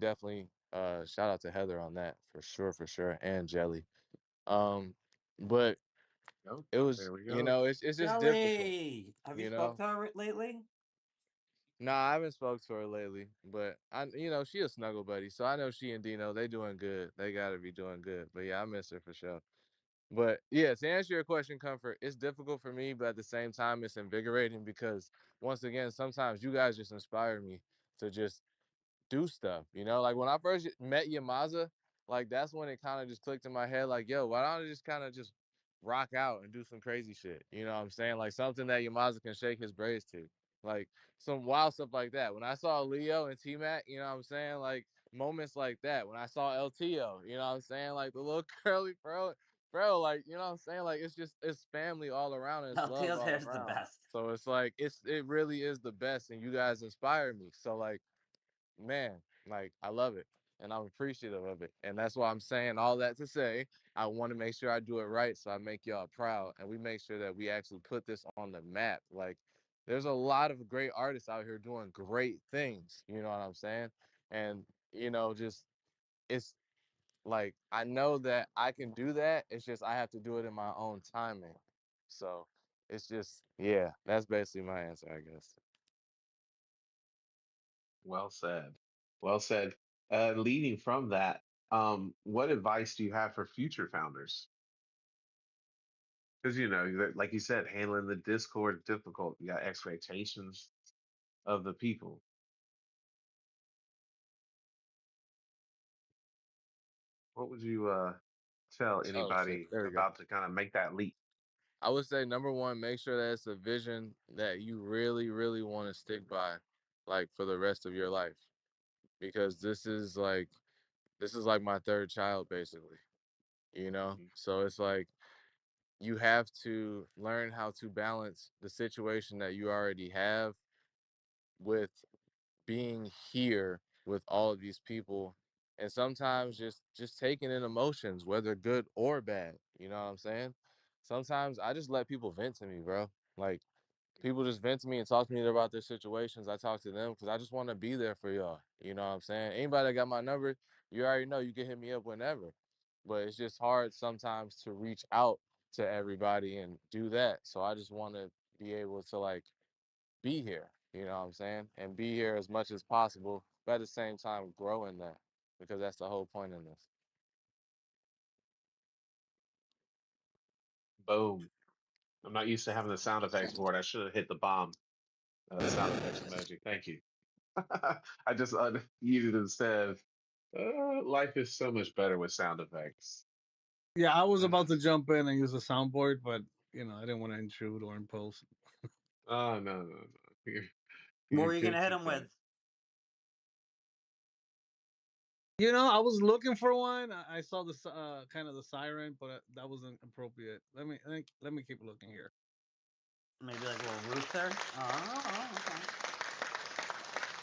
shout out to Heather on that for sure, and Jelly. Um but Oh, it was, there we go. it's just difficult, Jelly. Have you you spoke know. to her lately? Nah, I haven't spoke to her lately, but she a snuggle buddy, so I know she and Dino, they doing good. They gotta be doing good. But yeah, I miss her for sure. But yeah, to answer your question, Comfort, it's difficult for me, but at the same time, it's invigorating because once again, sometimes you guys just inspire me to just do stuff. Like when I first met Yamaza, like that's when it kind of just clicked in my head, like, yo, why don't I just kind of just rock out and do some crazy shit? You know what I'm saying? Like something that Yamaza can shake his braids to. Like some wild stuff like that. When I saw Leo and T Mac, you know what I'm saying? Like moments like that. When I saw LTO, you know what I'm saying? Like the little curly bro, like, you know what I'm saying? Like it's family all around and it's love LTO's all hair is the around. best. So it's like it really is the best and you guys inspire me. So like man, like I love it and I'm appreciative of it. And that's why I'm saying all that to say I want to make sure I do it right so I make y'all proud and we make sure that we actually put this on the map. Like there's a lot of great artists out here doing great things, you know what I'm saying? And just it's like I know that I can do that. It's just I have to do it in my own timing. So it's just yeah, that's basically my answer, I guess. Well said. Well said. Leading from that, what advice do you have for future founders? Because like you said, handling the Discord is difficult. You got expectations of the people. What would you tell Oh shit, anybody there we go. about to kind of make that leap? I would say number one, make sure that it's a vision that you really, really want to stick by, like for the rest of your life. Because this is like my third child, basically. You know? Mhm. So it's like you have to learn how to balance the situation that you already have with being here with all of these people and sometimes just taking in emotions, whether good or bad. You know what I'm saying? Sometimes I just let people vent to me, bro. Like people just vent to me and talk to me about their situations. I talk to them because I just want to be there for y'all. You know what I'm saying? Anybody that got my number, you already know you can hit me up whenever. But it's just hard sometimes to reach out to everybody and do that. So I just want to be able to like be here, you know what I'm saying? And be here as much as possible, but at the same time grow in that because that's the whole point in this. Boom. I'm not used to having the sound effects board. I should have hit the bomb sound effects emoji. Thank you. I just used it instead. Life is so much better with sound effects. Yeah, I was Uh, about to jump in and use a soundboard, but I didn't want to intrude or impose. oh, no, no, no. What You're were you good gonna hit to him go. with? I was looking for one. I saw the kind of the siren, but that wasn't appropriate. Let me keep looking here. Maybe like a little rooster? Oh,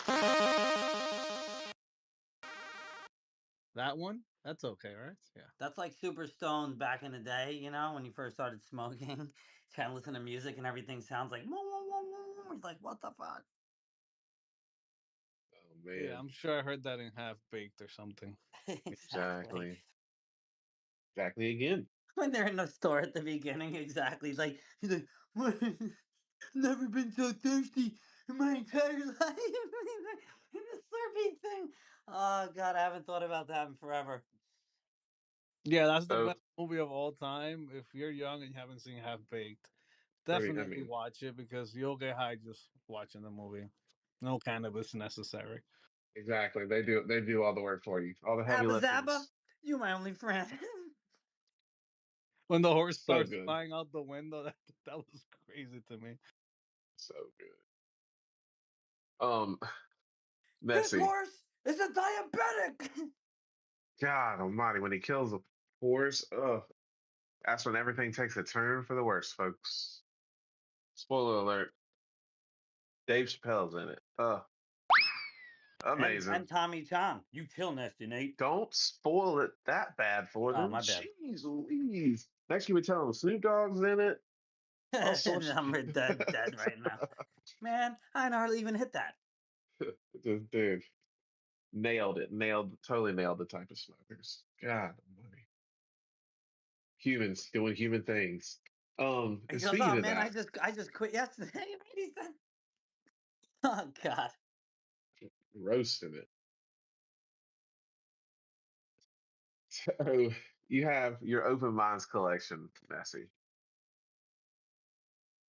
okay. That one? That's okay, right? Yeah. That's like super stoned back in the day, when you first started smoking, trying to listen to music and everything sounds like, whoa, whoa, whoa, whoa, whoa. It's like, what the fuck? Oh, Yeah, man. I'm sure I heard that in Half Baked or something. Exactly. Exactly. Exactly again. When they're in the store at the beginning, exactly. He's like, what? Never been so thirsty in my entire life. In the slurping thing. Oh, God, I haven't thought about that in forever. Yeah, that's the So, best movie of all time. If you're young and you haven't seen Half Baked, I definitely mean, watch it because you'll get high just watching the movie. No cannabis necessary. exactly. They do all the work for you, all the heavy Abba Zaba, liftings. you my only friend. When the horse So starts good. flying out the window, that was crazy to me. So good. Um, This Messy. horse is a diabetic. God almighty, when he kills a horse, that's when everything takes a turn for the worse, folks. Spoiler alert, Dave Chappelle's in it. and Amazing. Tommy Chong. You chill, Nasty Nate. Don't spoil it that bad for Oh, them. my bad. Jeez Louise. Next you be telling them Snoop Dogg's in it. All sorts of I'm dead right now. Man, I didn't hardly even hit that. Dude, nailed it. Totally nailed the type of smokers. God almighty. Humans doing human things. He And goes, speaking "Oh of man, I that, just quit yesterday." He said, "Oh God." roasting it. So you have your open minds collection, Messi.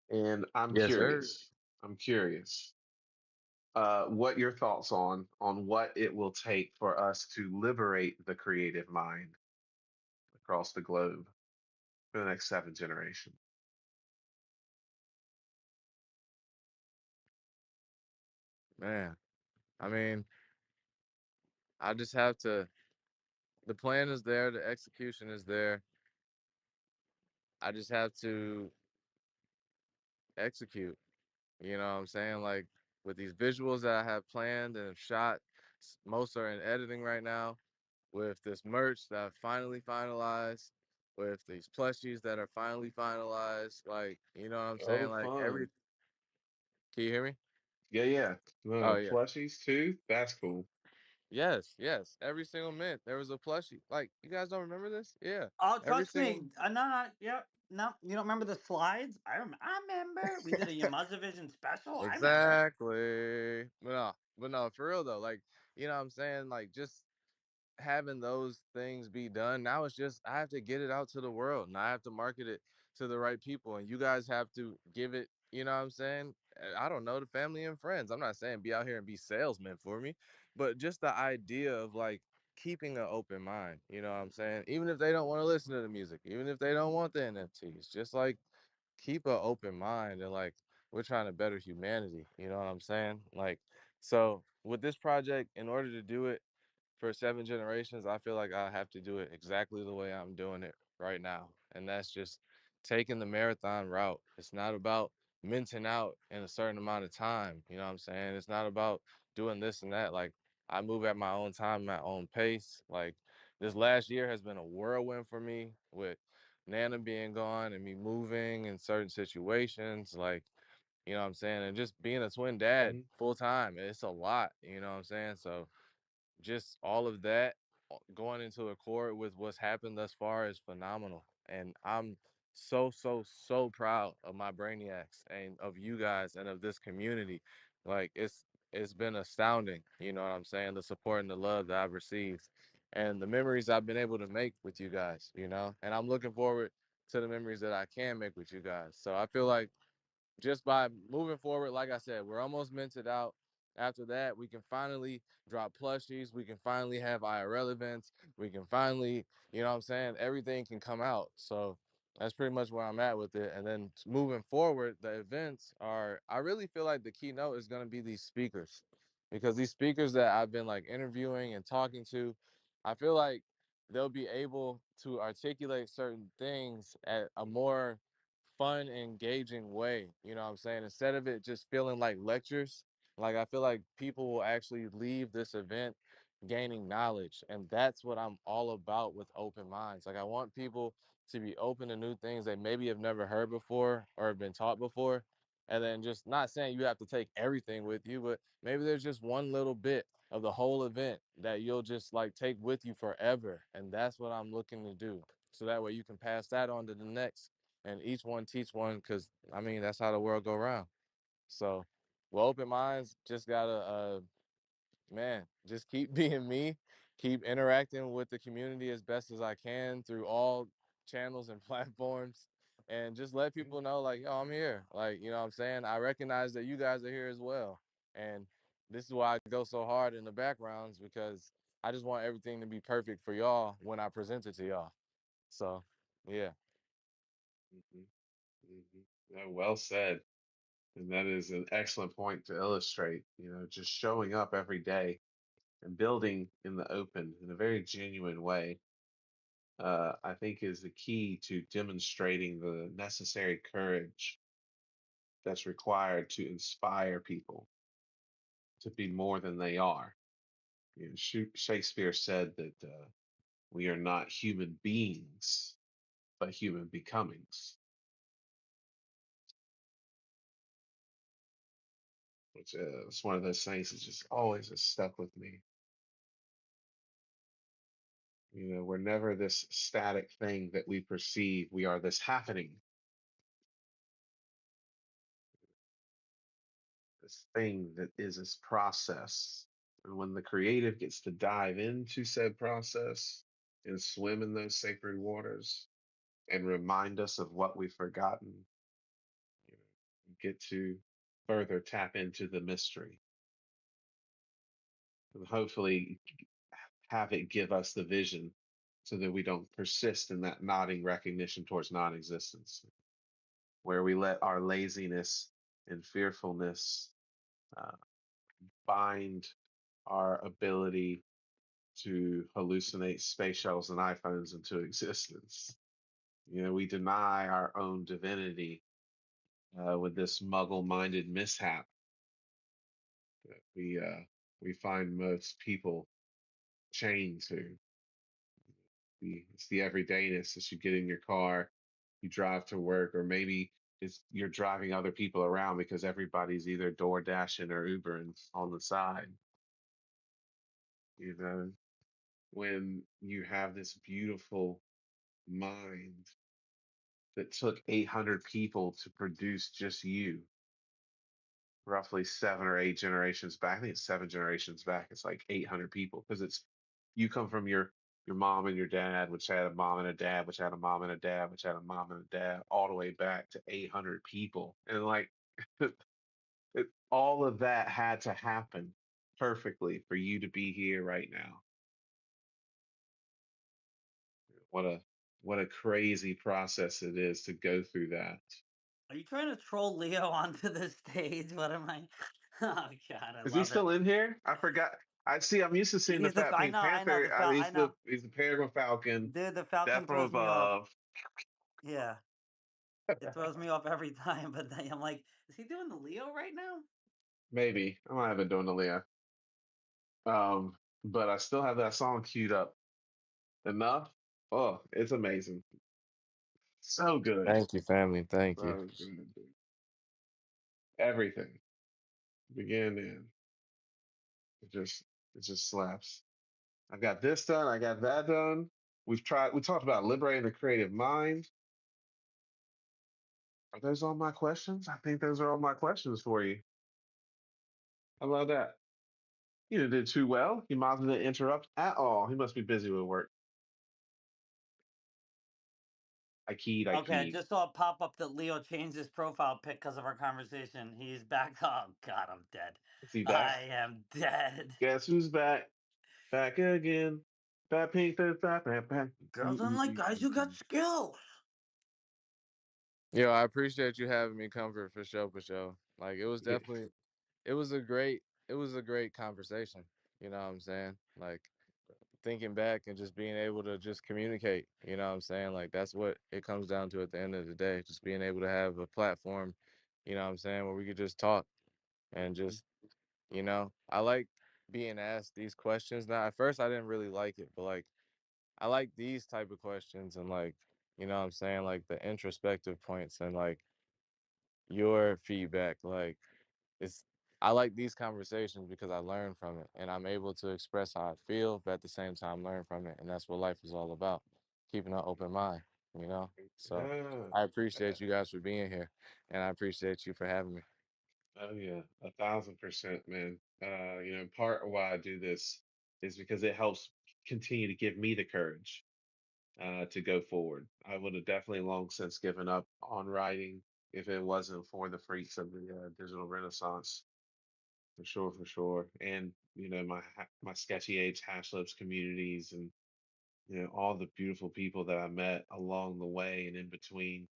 And I'm Yes, sir. curious. I'm curious. What your thoughts on what it will take for us to liberate the creative mind across the globe for the next 7 generations. Man. I mean, I just have to the plan is there, the execution is there. I just have to execute. You know what I'm saying? Like with these visuals that I have planned and have shot, most are in editing right now. With this merch that I finally finalized, with these plushies that are finally finalized. Like, you know what I'm saying? Oh, Like every fun. can you hear me? Yeah, yeah. Oh yeah. Plushies too. That's cool. Yes, yes. Every single mint, there was a plushie. Like, you guys don't remember this? Yeah. Oh, Every trust single me. No, no, yeah, no. You don't remember the slides? I remember. We did a Yamazda Vision special. I remember. Exactly. But no, for real though. Like, you know what I'm saying? Like, just having those things be done. Now it's just I have to get it out to the world and I have to market it to the right people. And you guys have to give it, you know what I'm saying? I don't know, the family and friends. I'm not saying be out here and be salesmen for me, but just the idea of like keeping an open mind, you know what I'm saying? Even if they don't want to listen to the music, even if they don't want the NFTs, just like keep an open mind and like we're trying to better humanity, you know what I'm saying? Like, so with this project, in order to do it for 7 generations, I feel like I have to do it exactly the way I'm doing it right now. And that's just taking the marathon route. It's not about minting out in a certain amount of time. You know what I'm saying? It's not about doing this and that. Like, I move at my own time, my own pace. Like, this last year has been a whirlwind for me with Nana being gone and me moving in certain situations. Like, you know what I'm saying? And just being a twin dad Hmm. full time. It's a lot, you know what I'm saying? So, just all of that going into accord with what's happened thus far is phenomenal. And I'm so proud of my brainiacs and of you guys and of this community. Like it's been astounding, you know what I'm saying? The support and the love that I've received and the memories I've been able to make with you guys, you know? And I'm looking forward to the memories that I can make with you guys. So I feel like just by moving forward, like I said, we're almost minted out. After that, we can finally drop plushies. We can finally have IRL events. We can finally, you know what I'm saying? Everything can come out. So that's pretty much where I'm at with it. And then moving forward, the events are, I really feel like the keynote is going to be these speakers because these speakers that I've been like interviewing and talking to, I feel like they'll be able to articulate certain things at a more fun, engaging way. You know what I'm saying? Instead of it just feeling like lectures, like I feel like people will actually leave this event gaining knowledge. And that's what I'm all about with open minds. Like I want people to be open to new things they maybe have never heard before or have been taught before. And then just not saying you have to take everything with you, but maybe there's just one little bit of the whole event that you'll just like take with you forever. And that's what I'm looking to do. So that way you can pass that on to the next and each one teach one because I mean that's how the world go around. So with open minds, just gotta man, just keep being me, keep interacting with the community as best as I can through all channels and platforms, and just let people know like, yo, I'm here. Like, you know what I'm saying? I recognize that you guys are here as well. And this is why I go so hard in the backgrounds because I just want everything to be perfect for y'all when I present it to y'all. So yeah. Hmm. Hmm. Yeah, well said. And that is an excellent point to illustrate, just showing up every day and building in the open in a very genuine way, I think is the key to demonstrating the necessary courage that's required to inspire people to be more than they are. Shakespeare said that we are not human beings, but human becomings, which is one of those things that just always has stuck with me. We're never this static thing that we perceive. We are this happening, this thing that is this process. And when the creative gets to dive into said process and swim in those sacred waters and remind us of what we've forgotten, get to further tap into the mystery and hopefully have it give us the vision so that we don't persist in that nodding recognition towards non-existence, where we let our laziness and fearfulness uh, bind our ability to hallucinate space shuttles and iPhones into existence. We deny our own divinity with this muggle-minded mishap that we find most people chained to. It's the everydayness as you get in your car, you drive to work, or maybe you're driving other people around because everybody's either door dashing or Ubering on the side. You know, when you have this beautiful mind that took 800 people to produce just you, roughly 7 or 8 generations back. I think it's 7 generations back. It's like 800 people because it's you come from your mom and your dad, which had a mom and a dad, which had a mom and a dad, which had a mom and a dad, all the way back to 800 people, and like all of that had to happen perfectly for you to be here right now. What a what a crazy process it is to go through that. Are you trying to troll Leo onto the stage? What am I? Oh God, I Is he love it. still in here? I forgot. I see. I'm used to seeing the He's the. Fat Pink I know Panther. the Fal. I know, He's the Peregrine Falcon, dude. The Death Falcon from throws me off. Above. Yeah, it throws me off every time. But then I'm like, is he doing the Leo right now? Maybe I might have been doing the Leah. But I still have that song queued up. Enough. Oh, it's amazing. So good. Thank you, family. Thank you. So good. Dude. Everything. Begin and end. It just it just slaps. I got this done. I got that done. We talked about liberating the creative mind. Are those all my questions? I think those are all my questions for you. How about that? You did too well. Your mom didn't interrupt at all. He must be busy with work. I keyed, I Okay, I keyed. just saw a pop up that Leo changed his profile pic because of our conversation. He's back. Oh God, I'm dead. Is he back? I am dead. Guess who's back? Back again. Fat pink, back. Girls don't like guys who got skills. Yo, I appreciate you having me, Comfort, for sure, for sure. Like it was Yeah. definitely, it was a great conversation. You know what I'm saying? Like thinking back and just being able to just communicate. You know what I'm saying? Like that's what it comes down to at the end of the day. Just being able to have a platform. You know what I'm saying? Where we could just talk and just, I like being asked these questions. Now, at first, I didn't really like it, but like I like these type of questions and like, you know what I'm saying? Like the introspective points and like your feedback. Like it's I like these conversations because I learn from it and I'm able to express how I feel, but at the same time learn from it. And that's what life is all about. Keeping an open mind, you know? So Ah, I appreciate you guys for being here and I appreciate you for having me. oh yeah, 1,000%, man. Part of why I do this is because it helps continue to give me the courage to go forward. I would have definitely long since given up on writing if it wasn't for the freaks of the digital renaissance, for sure, for sure. And my sketchy age hash lips communities and all the beautiful people that I met along the way and in between.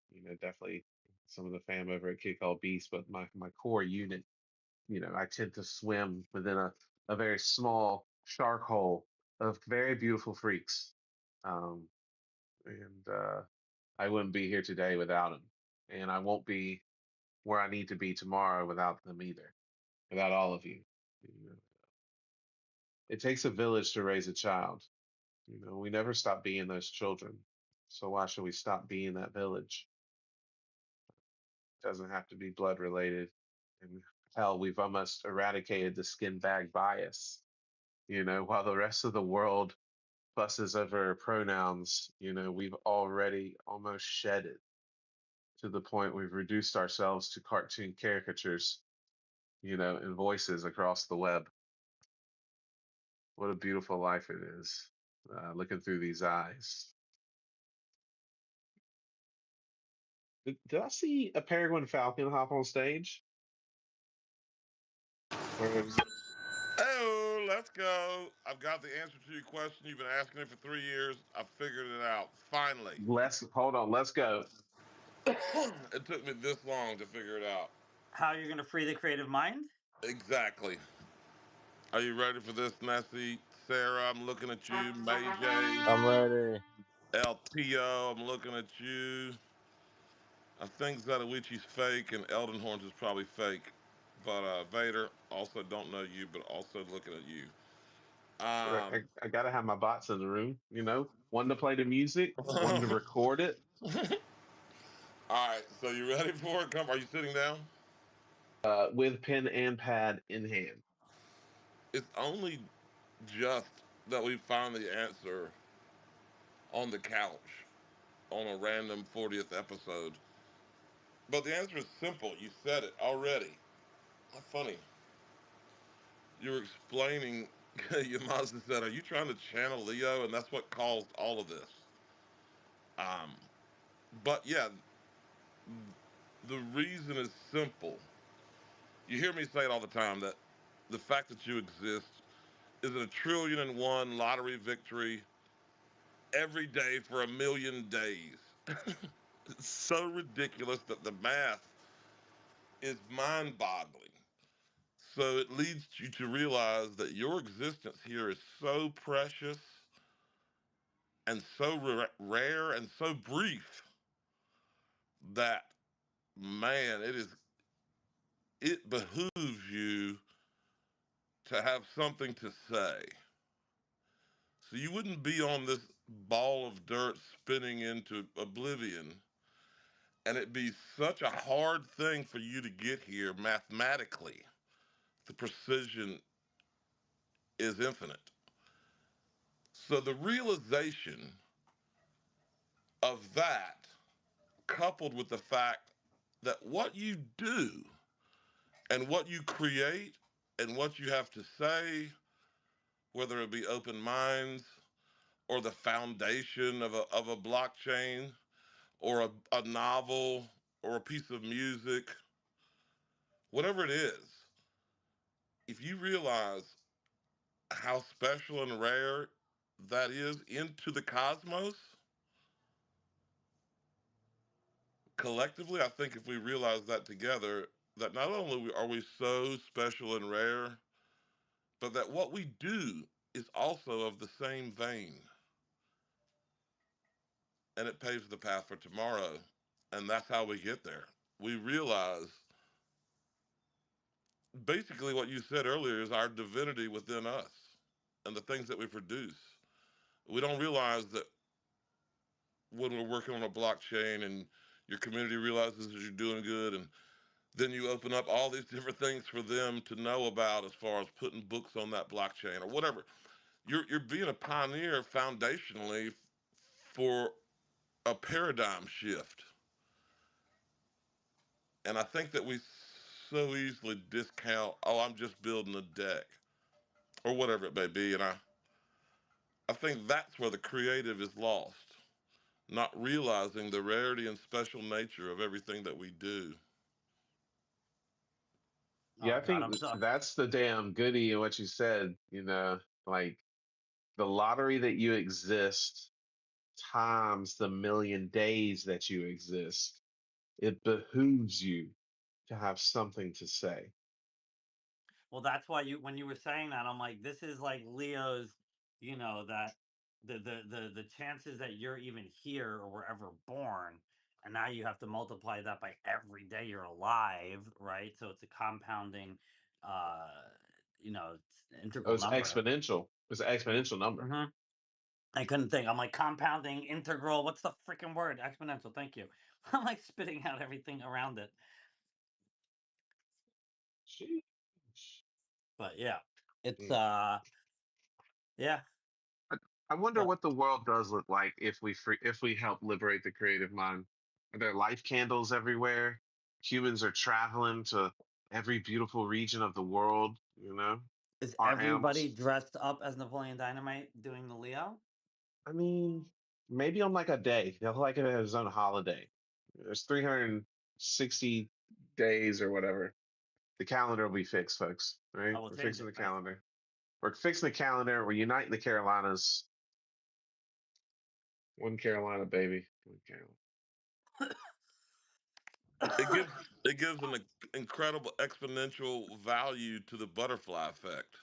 Definitely some of the fam over at Kid Called Beast, but my core unit. I tend to swim within a very small shark hole of very beautiful freaks. Um, and I wouldn't be here today without them. And I won't be where I need to be tomorrow without them either, without all of you. You know, It takes a village to raise a child. We never stop being those children. So why should we stop being that village? It doesn't have to be blood related. And hell, we've almost eradicated the skin bag bias. While the rest of the world fusses over pronouns, we've already almost shed it to the point we've reduced ourselves to cartoon caricatures, and voices across the web. What a beautiful life it is, looking through these eyes. Did I see a peregrine falcon hop on stage? Or is it Oh, let's go. I've got the answer to your question. You've been asking it for 3 years. I figured it out. Finally. let's hold on, let's go. It took me this long to figure it out. How you're gonna free the creative mind? Exactly. Are you ready for this, Nessie? Sarah, I'm looking at you. May J, I'm ready. LTO, I'm looking at you. I think Zatoichi's fake and Elden Horns is probably fake. But Vader, also don't know you, but also looking at you. Right, Um, I gotta have my bots in the room, one to play the music, one to record it, all right, so you ready for it? Come, are you sitting down? with pen and pad in hand. It's only just that we find the answer on the couch on a random 40th episode. But the answer is simple. You said it already. How funny. You were explaining, Yamasa said, are you trying to channel Leo? And that's what caused all of this. Um, but yeah, the reason is simple. You hear me say it all the time that the fact that you exist is a trillion and one lottery victory every day for 1,000,000 days. It's so ridiculous that the math is mind boggling. So it leads you to realize that your existence here is so precious and so rare and so brief that, man, it behooves you to have something to say. So you wouldn't be on this ball of dirt spinning into oblivion, and it'd be such a hard thing for you to get here mathematically. The precision is infinite. So the realization of that, coupled with the fact that what you do and what you create and what you have to say, whether it be open minds or the foundation of a blockchain or a novel or a piece of music, whatever it is, if you realize how special and rare that is into the cosmos, collectively, I think if we realize that together, that not only are we so special and rare, but that what we do is also of the same vein, and it paves the path for tomorrow. And that's how we get there. We realize basically what you said earlier is our divinity within us and the things that we produce. We don't realize that when we're working on a blockchain and your community realizes that you're doing good, and then you open up all these different things for them to know about as far as putting books on that blockchain or whatever. You're being a pioneer foundationally for a paradigm shift. And I think that we so easily discount, oh, I'm just building a deck or whatever it may be. And I think that's where the creative is lost, not realizing the rarity and special nature of everything that we do. Yeah, Oh I God, think I'm so. that's the damn goodie in what you said, like the lottery that you exist times the 1,000,000 days that you exist. It behooves you to have something to say. Well, that's why when you were saying that, I'm like, this is like Leo's, that the chances that you're even here or were ever born, and now you have to multiply that by every day you're alive, right? So it's a compounding, uh, it's an Oh, integral it's number. exponential. It's an exponential number. Hmm. I couldn't think. I'm like compounding, integral. What's the freaking word? Exponential. Thank you. I'm like spitting out everything around it. Sheesh. But yeah, it's Mm. yeah. I, I wonder But what the world does look like if we help liberate the creative mind. Are there life candles everywhere? Humans are traveling to every beautiful region of the world, is Our everybody amps. dressed up as Napoleon Dynamite doing the Leo? I mean, maybe on like a day. They'll like it as his own holiday. There's 360 days or whatever. The calendar will be fixed, folks. All I right? will We're change fixing it. the calendar. We're fixing the calendar. We're uniting the Carolinas. One Carolina, baby. One Carolina. It gives an incredible exponential value to the butterfly effect,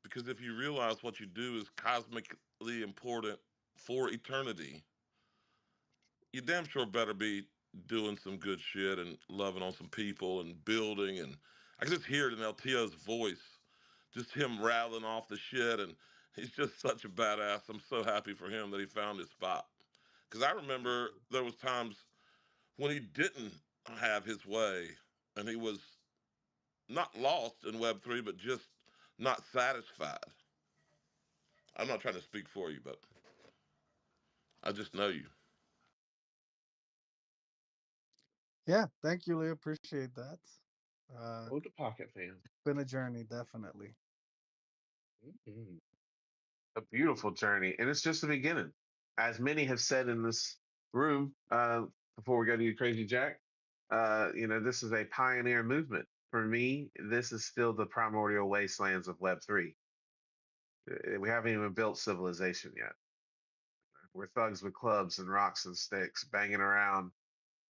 because if you realize what you do is cosmically important for eternity, you damn sure better be doing some good shit and loving on some people and building. And I can just hear it in LTO's voice, just him rattling off the shit. And he's just such a badass. I'm so happy for him that he found his spot. Because I remember Mhm. there was times when he didn't have his way and he was not lost in Web3, but just not satisfied. I'm not trying to speak for you, but I just know you. Yeah, thank you, Lee. Appreciate that. Hold the pocket, fam. Been a journey, definitely. Mhm. A beautiful journey, and it's just the beginning. As many have said in this room, before we go to you, Crazy Jack, this is a pioneer movement. For me, this is still the primordial wastelands of Web3. We haven't even built civilization yet. We're thugs with clubs and rocks and sticks, banging around,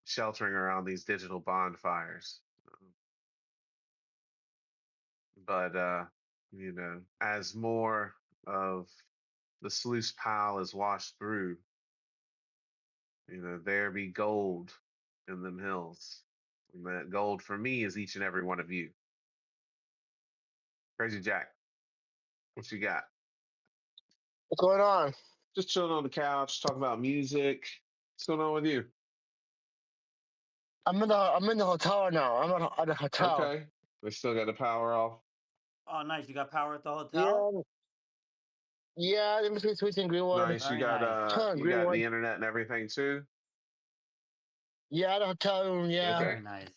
sheltering around these digital bonfires. But as more of the sluice pile is washed through, there be gold in them hills. And that gold for me is each and every one of you. Crazy Jack, what you got? What's going on? Just chilling on the couch, talking about music. What's going on with you? I'm in the hotel now. I'm at the hotel. Okay. We still got the power off. Oh, nice. You got power at the hotel? Yeah, yeah. In between Sweets and Greenwood, Nice. Very nice. You got the Greenwood. internet and everything too? Yeah, the hotel room. Yeah. Okay. Very nice.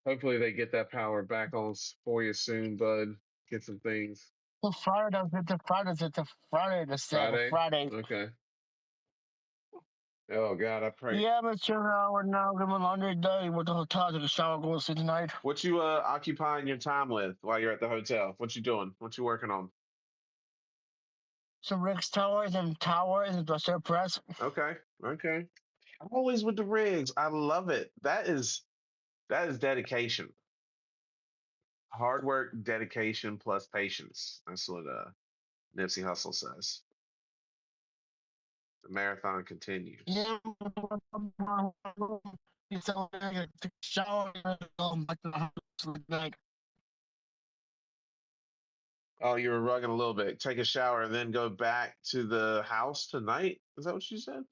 Hopefully they get that power back on for you soon, bud. Get some things. The Friday. It's a Friday. It's a Friday. The Friday? Friday. Okay. Oh God, I pray. Yeah, I'm sure right now. Give me a laundry day with the hotel. Take a shower. Go to sleep tonight. What you occupying your time with while you're at the hotel? What you doing? What you working on? Some Rick's towers and dresser press. Okay. Okay. Always with the rigs. I love it. That is dedication. Hard work, dedication plus patience. That's what Nipsey Hussle says. The marathon continues. Yeah. So I take a shower and go back to the house tonight. Oh, you were rugging a little bit. Take a shower and then go back to the house tonight. Is that what you said?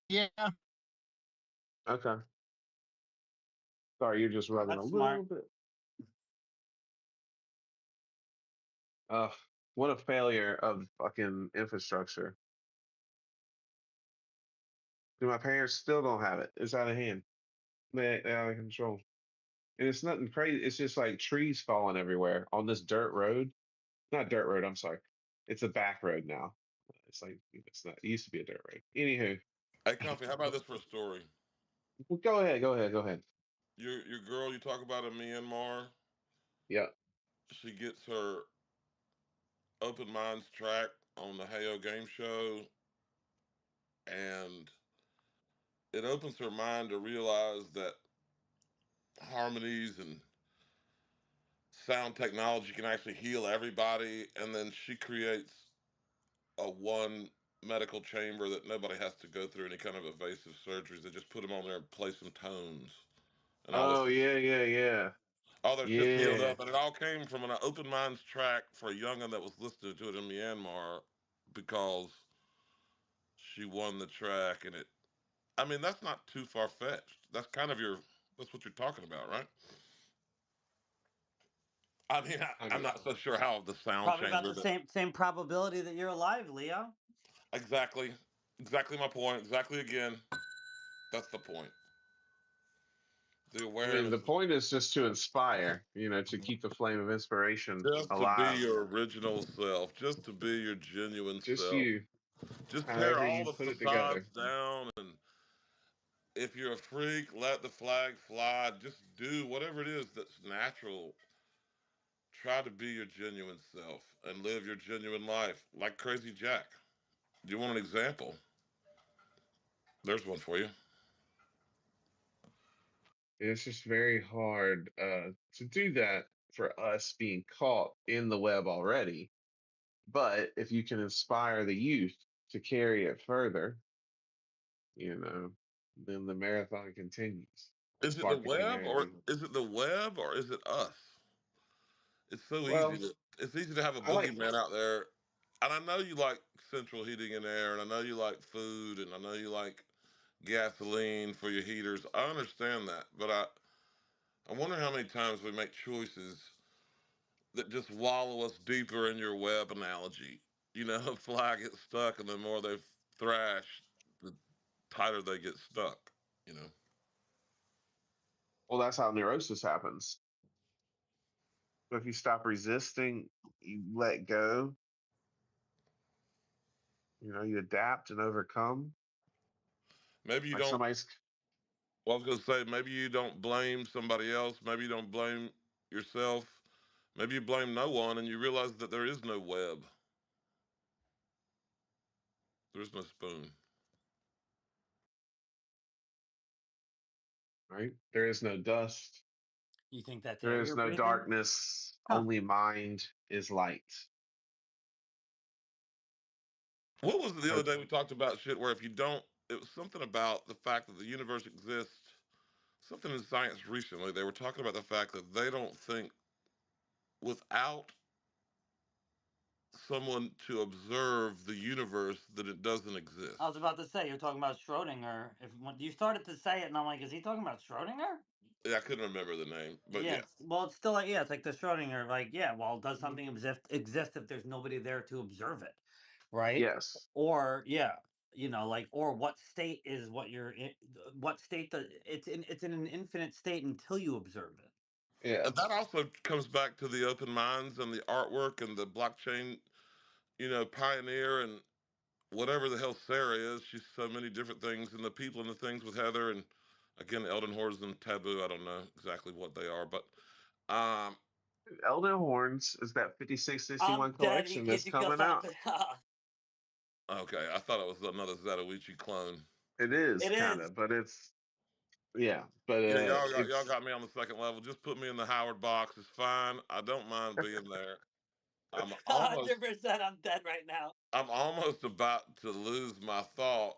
Yeah. Okay. Sorry, you're just rugging a That's little smart. bit. Ugh, what a failure of fucking infrastructure. Dude, my parents still don't have it. It's out of hand. They're out of control. And it's nothing crazy. It's just like trees falling everywhere on this dirt road. Not dirt road, I'm sorry. It's a back road now. It's like it's not. It used to be a dirt road. Anywho, Hey, Comfy, how about this for a story? well, go ahead, go ahead, go ahead. Your girl you talk about in Myanmar, Yep. she gets her open minds track on the Heyo game show, and it opens her mind to realize that harmonies and sound technology can actually heal everybody. And then she creates a one medical chamber that nobody has to go through any kind of invasive surgeries. They just put them on there and play some tones, and Oh yeah, yeah, yeah, all their shit's healed yeah. up. And it all came from an open minds track for a youngin that was listening to it in Myanmar because she won the track. And it, I mean, that's not too far fetched. That's kind of that's what you're talking about, right? I mean, I I'm mean, not so sure how the sound Probably about chamber the that same probability that you're alive, Leo. exactly, exactly my point. Exactly again, that's the point. The I mean, the awareness is point is just to inspire. To keep the flame of inspiration just to be alive. your original self, just to be your genuine Just self. you, Just tear however all you the put it together. facades down, and if you're a freak, let the flag fly. Just do whatever it is that's natural. Try to be your genuine self and live your genuine life, like Crazy Jack. Do you want an example? There's one for you. It's just very hard to do that for us being caught in the web already. But if you can inspire the youth to carry it further, you know, then the marathon continues, Is it the sparking web, or humanity. is it the web, or is it us? It's so easy Well, to have a I like, boogeyman out there. And I know you like central heating and air, and I know you like food, and I know you like gasoline for your heaters. I understand that, but I wonder how many times we make choices that just wallow us deeper in your web analogy. You know, a fly gets stuck, and the more they thrash, the tighter they get stuck. You know. Well, that's how neurosis happens. If you stop resisting, you let go, you adapt and overcome. Maybe you Like don't. somebody's, Well, I was going to say, maybe you don't blame somebody else. Maybe you don't blame yourself. Maybe you blame no one, and you realize that there is no web. There's no spoon. right? There is no dust. You think that's There air is you're no breathing? darkness. Huh. Only mind is light. What was it the other But day we talked about shit where if you don't, it was something about the fact that the universe exists. Something in science recently, they were talking about the fact that they don't think without someone to observe the universe that it doesn't I was exist. about to say you're talking about Schrodinger. If when you started to say it, and I'm like, is he talking about Schrodinger? Yeah, I couldn't remember the name, but Yeah. yeah. Well, it's still like it's like the Schrodinger. Like, yeah. Well, does something exist if there's nobody there to observe it, right? yes, Or like, or what state is what you're in? What state it's in an infinite state until you observe it. And that yes. also comes back to the open minds and the artwork and the blockchain, pioneer and whatever the hell Sarah is. She's so many different things, and the people and the things with Heather and again Elden Horns and Taboo. I don't know exactly what they are, but um, Elden Horns is that I'm 5661 dead. He collection that's kicked us coming out. out. okay, I thought it was another Zatoichi clone. It is It kind is. of, but it's yeah, but Yeah, y'all it's got me on the second level. Just put me in the Howard box. It's fine. I don't mind being there. I'm almost 100%. I'm dead right now. I'm almost about to lose my thought,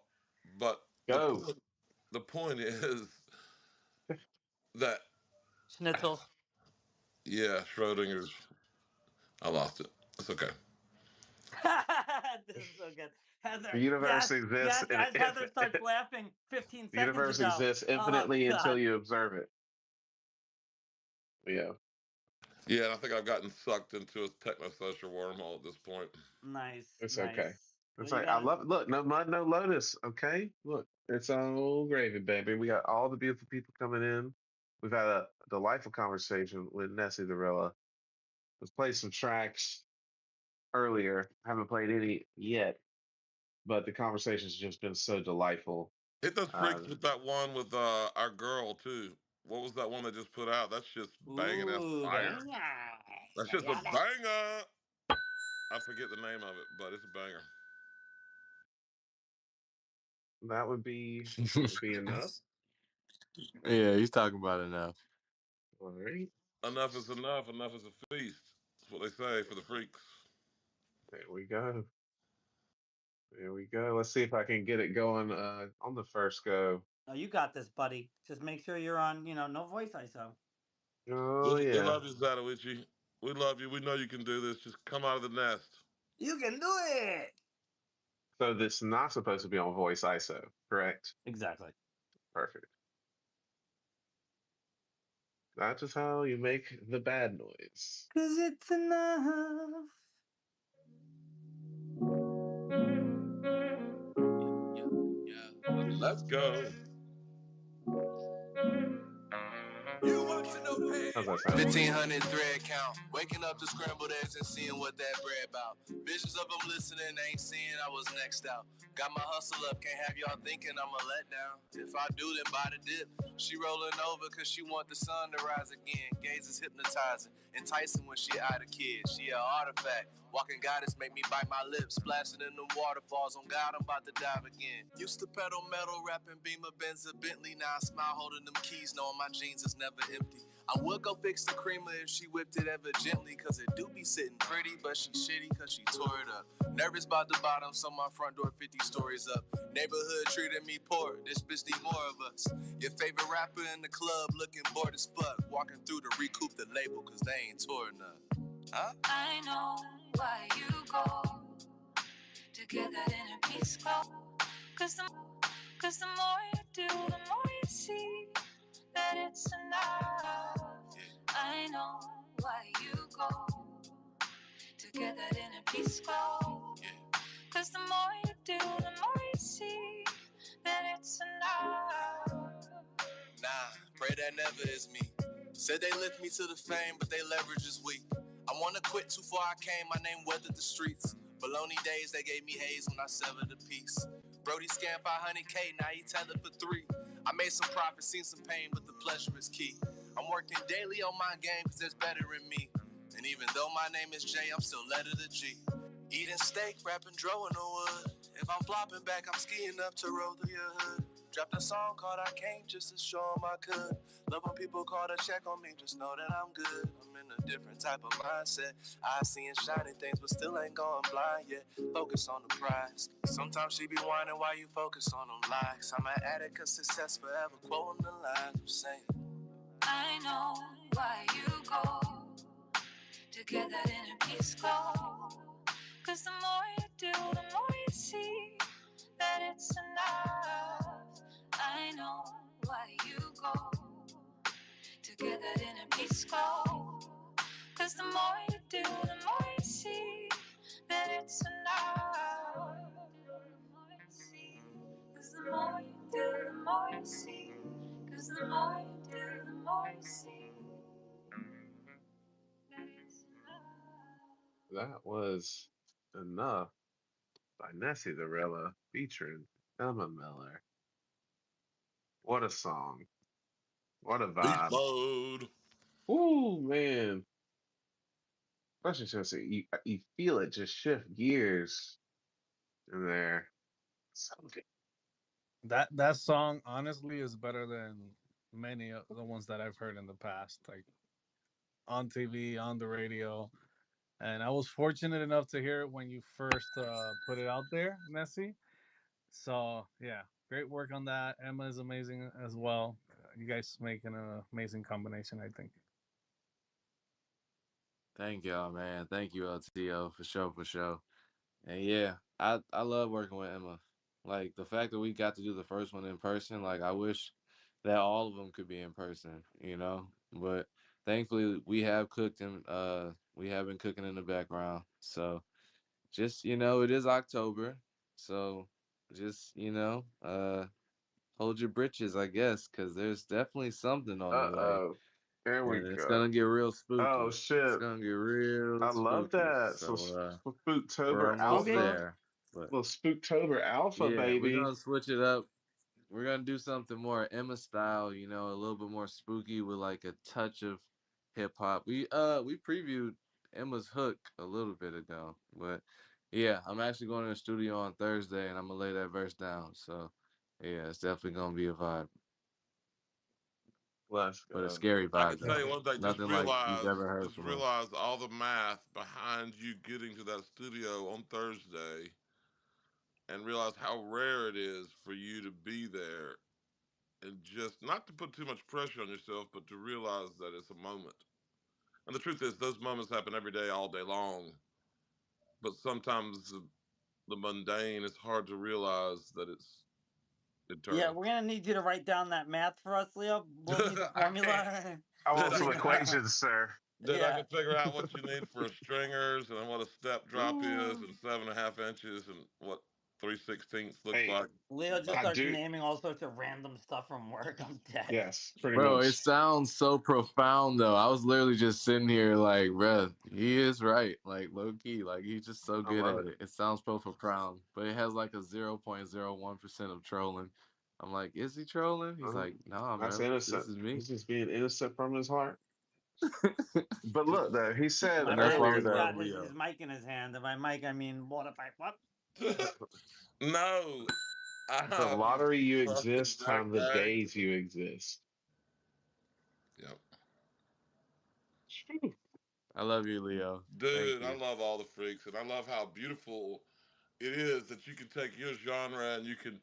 but go. the point is that Schnitzels. yeah, Schrodinger's. I lost it. It's okay. This is so good. The Heather, universe yes, exists, yes, and as Heather starts laughing 15 the seconds universe ago. exists Oh, infinitely until God. you observe it. Yeah, Yeah, and I think I've gotten sucked into a technosocial wormhole at this point. Nice, it's okay. nice. Well, It's you like I got it. love it. Look, no mud, no lotus. Okay, look, it's all gravy, baby. We got all the beautiful people coming in. We've had a delightful conversation with Nessie the Rilla. Let's play some tracks earlier. I haven't played any yet, but the conversation's just been so delightful. Hit those freaks Uh, with that one with our girl too. What was that one they just put out? That's just banging ass Ooh, very fire. nice. That's I just a got it. banger. I forget the name of it, but it's a banger. that would be enough. Yeah, he's talking about it now. All right, Enough is enough. Enough is a feast. That's what they say for the freaks. there we go. There we go. Let's see if I can get it going on the first go. Oh, you got this, buddy. Just make sure you're on, no voice ISO. Oh We yeah. love you, Zatoichi. We love you. We know you can do this. Just come out of the nest. You can do it. So this is not supposed to be on voice ISO, correct? Exactly. Perfect. That's just how you make the bad noise. Cause it's enough. Yeah. Let's go. You want to know pain? How's that sound? 1500 thread count. Waking up to scrambled eggs and seeing what that bread about. Visions of them listening, ain't seeing I was next out. Got my hustle up, can't have y'all thinking I'm a letdown. If I do, then buy the dip. She rolling over cause she want the sun to rise again. Gaze is hypnotizing, enticing when she out of kids. She a artifact. Walking goddess make me bite my lips. Splashing in them waterfalls. On God, I'm about to dive again. Used to pedal metal, rapping Beamer, Benz, Bentley. Now I smile holding them keys, knowing my jeans is never empty. I would go fix the creamer if she whipped it ever gently. Cause it do be sitting pretty, but she shitty cause she tore it up. Nervous about the bottom, so my front door 50 stories up. Neighborhood treating me poor, this bitch need more of us. Your favorite rapper in the club looking bored as fuck. Walking through to recoup the label cause they ain't tore enough. Huh? I know why you go together in a peace club. Cause the more you do, the more you see that it's enough. Yeah. I know why you go get that inner peace glow. Yeah. Cause the more you do, the more you see that it's enough. Nah, pray that never is me. Said they lift me to the fame, but they leverage is weak. I wanna quit too far I came, my name weathered the streets. Baloney days, they gave me haze when I severed the piece. Brody scammed 500K, now he tethered for 3. I made some profit, seen some pain, but the pleasure is key. I'm working daily on my game, cause there's better in me. And even though my name is Jay, I'm still letter to G. Eating steak, rapping dro in the wood. If I'm flopping back, I'm skiing up to roll through your hood. Dropped a song called I Came just to show 'em I could. Love when people call to check on me, just know that I'm good. I'm in a different type of mindset. I seeing shiny things, but still ain't going blind yet. Focus on the prize. Sometimes she be whining while you focus on them likes. I'm an addict of success forever, quoting the lines I'm saying. I know why you go to get that inner peace glow. Cause the more you do, the more you see that it's enough. I know why you go to get that inner peace glow. Cause the more you do, the more you see that it's enough. Cause the more you do, the more you see. Cause the more you do, the more you see that it's enough. That was enough by Nessie the featuring Emma Miller. What a song. What a Beast vibe. mode. Ooh, man. Especially since you feel it just shift gears in there. So good. That song honestly is better than many of the ones that I've heard in the past, like on TV, on the radio. And I was fortunate enough to hear it when you first put it out there, Nessie. So yeah, great work on that. Emma is amazing as well. You guys make an amazing combination, I think. Thank y'all, man. Thank you, LTO, for sure, for sure. And yeah, I love working with Emma. Like the fact that we got to do the first one in person, like I wish that all of them could be in person, you know. But thankfully, we have been cooking in the background. So just it is October, so just hold your britches, I guess, because there's definitely something on the way, Uh-oh. There we and it's go. gonna get real Oh, spooky. It's shit. gonna get real I love spooky. that. So So we're Spooktober almost Okay. Alpha. there, but Little Spooktober Alpha, yeah, we're baby. gonna switch it up. We're gonna do something more Emma style, a little bit more spooky with like a touch of hip hop. We previewed Emma's Hook a little bit ago, but yeah, I'm actually going to the studio on Thursday and I'm gonna lay that verse down. So yeah, it's definitely gonna be a vibe, Let's but a go. scary I can vibe tell you though. one thing. Nothing like you've ever heard Just from us. realize all the math behind you getting to that studio on Thursday, and realize how rare it is for you to be there, and just not to put too much pressure on yourself, but to realize that it's a moment. And the truth is, those moments happen every day, all day long. But sometimes the mundane is hard to realize that it's Yeah, eternal. we're gonna need you to write down that math for us, Leo. We'll need the I can't. formula. I Dude, want I some can. equations, sir. Dude, I can Yeah. figure out what you need for stringers and what a step drop is, and Ooh. 7.5 inches, and what 3/16 looks Hey, like. Leo just I starts do. naming all sorts of random stuff from work. I'm dead. Yes, pretty Bro, it much. sounds so profound though. I was literally just sitting here like, bro, he is right. Like low key, like he's just so I good love at it. it. It sounds profound, but it has like a 0.01% of trolling. I'm like, is he trolling? He's Uh, like, nah, that's man, this innocent. is me. He's just being innocent from his heart. But look, though, he said My And that's man why we earlier, just love got though, his Leo. mic in his hand. And by mic, I mean water pipe. What? No, the ah, you lottery you fucking exist time the dirtbag. days you exist. Yep. Phew. I love you, Leo. Thank Dude, I you. love all the freaks, and I love how beautiful it is that you can take your genre and you can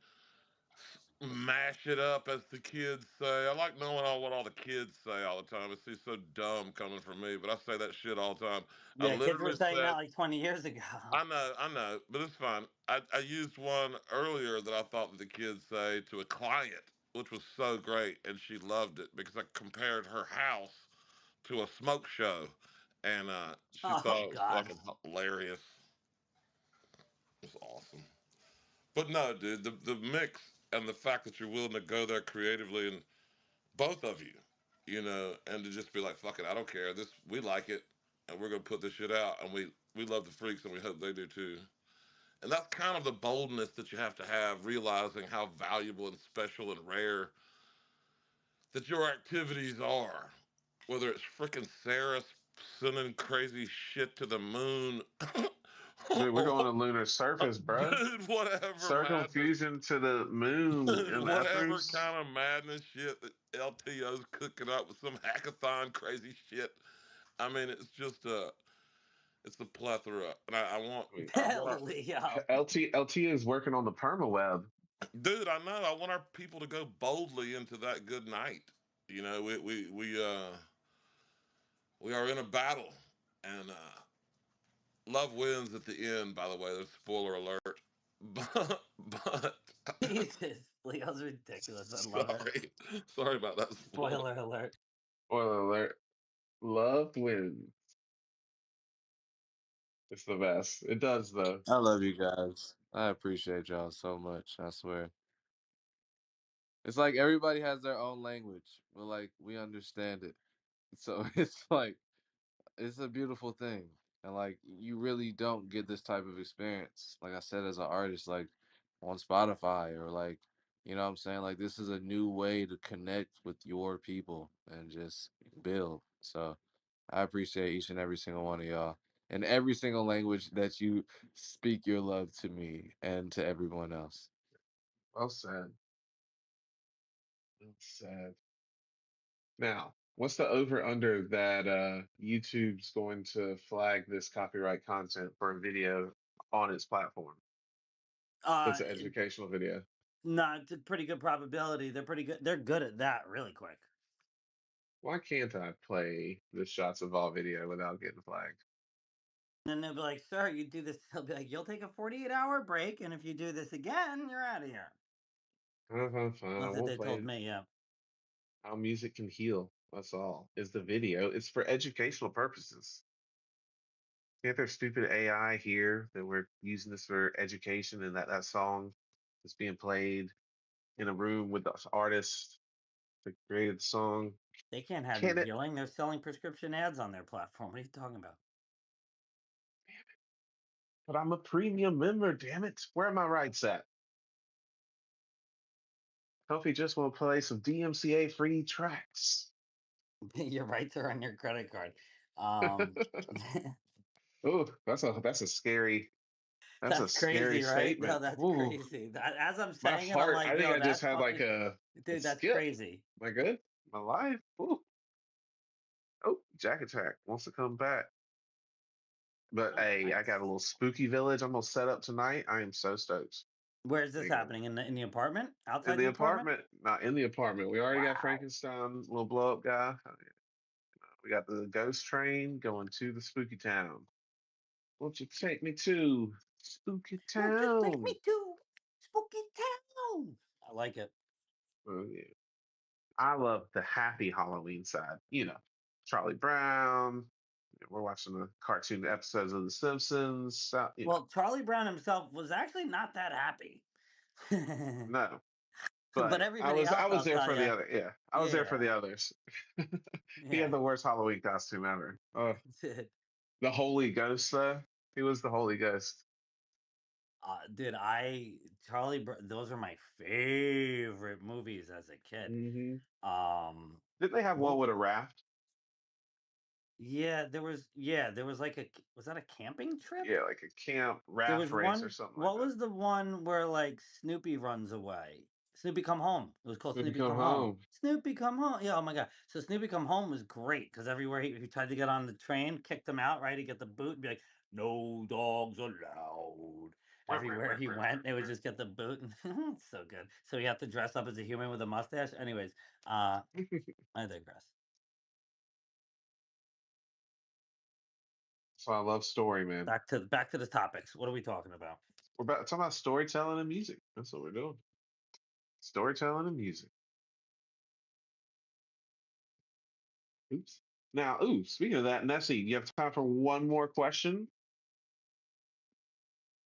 mash it up, as the kids say. I like knowing what all the kids say all the time. It's so dumb coming from me, but I say that shit all the time. I Yeah, kids were literally saying that said, like 20 years ago. I know, but it's fine. I used one earlier that I thought that the kids say to a client, which was so great, and she loved it because I compared her house to a smoke show. and she Oh thought it was God. fucking hilarious. It was awesome. But no, dude, the mix and the fact that you're willing to go there creatively, and both of you, and to just be like, fuck it, I don't care. This we like it, and we're gonna put this shit out, and we love the freaks, and we hope they do too. And that's kind of the boldness that you have to have, realizing how valuable and special and rare that your activities are. Whether it's freaking Sarah sending crazy shit to the moon, Dude, we're going to lunar surface, bro. dude, whatever madness, Circumfusion to the moon in the whatever ethers. kind of madness shit that LTO's cooking up with some hackathon crazy shit. I mean, it's a plethora, and I mean, I want Yeah. LT is working on the perma web. dude, I know, I want our people to go boldly into that good night. We are in a battle, and love wins at the end. By the way, there's spoiler alert. But Jesus, Leo's ridiculous. I love it. sorry about that spoiler. Spoiler alert. Spoiler alert. Love wins. It's the best. It does, though. I love you guys. I appreciate y'all so much. I swear. It's like everybody has their own language, but like we understand it. So it's like it's a beautiful thing. And like you really don't get this type of experience, like I said, as an artist, like on Spotify or like, you know what I'm saying? Like this is a new way to connect with your people and just build. So I appreciate each and every single one of y'all. And every single language that you speak your love to me and to everyone else. Well said. Well said. Now, what's the over under that YouTube's going to flag this copyright content for a video on its platform? It's an It, educational video. no, it's a pretty good probability. They're pretty good. They're good at that really quick. Why can't I play the shots of all video without getting flagged? And then they'll be like, "Sir, you do this." They'll be like, "You'll take a 48-hour break, and if you do this again, you're out of here." Fine. I That's what won't they play told it. me. Yeah. How music can heal. That's all. Is the video. It's for educational purposes. Can't their stupid AI hear that we're using this for education and that song is being played in a room with the artist that created the song? They can't have you Can it? healing. They're selling prescription ads on their platform. What are you talking about? But I'm a premium member, damn it. Where are my rights at? Kofi just want to play some DMCA free tracks. Your rights are on your credit card. Um, Oh, that's a scary that's crazy, right? No, statement. that's Ooh, crazy. As I'm my saying it, I'm heart. like, I think yo, I just that's had like fucking, a dude, that's skip. crazy. Am I good? My life. Ooh. Oh, Jack Attack wants to come back. But Oh, hey, I got a nice. little spooky village I'm gonna set up tonight. I am so stoked. Where's this Ain't gonna- happening? In the apartment? In Outside the the apartment? apartment, not in the apartment. We already got Wow. Frankenstein, little blow up guy. We got the ghost train going to the spooky town. Won't you take me to spooky Won't you take town? me to spooky town? I like it. Oh yeah. I love the happy Halloween side. Charlie Brown. We're watching the cartoon episodes of The Simpsons. Well, Charlie Brown himself was actually not that happy. No, But but I everybody was I else, was I'll there tell for the you. other. Yeah, I was there for the Yeah, others. He had yeah. the worst Halloween costume ever. The Holy Ghost, though. He was the Holy Ghost. Dude, those are my favorite movies as a kid. Hmm. Um, Didn't they have one what with a raft? there was like was that a camping trip? Yeah, like a camp There raft was race or one. something like What that. was the one where like Snoopy runs away? Snoopy Come Home. It was called If you Snoopy come Come Home. home, Snoopy Come Home. Yeah. Oh my god. So Snoopy Come Home was great because everywhere he tried to get on the train, kicked him out. Right, he get the boot and be like, "No dogs allowed." Everywhere he went, they would just get the boot, and it's so good. So he had to dress up as a human with a mustache. Anyways, I digress. so I love story, man. Back to the topics. What are we talking about? We're talking about storytelling and music. That's what we're doing. Storytelling and music. Oops. Now, ooh, speaking of that, Nessie, you have time for one more question?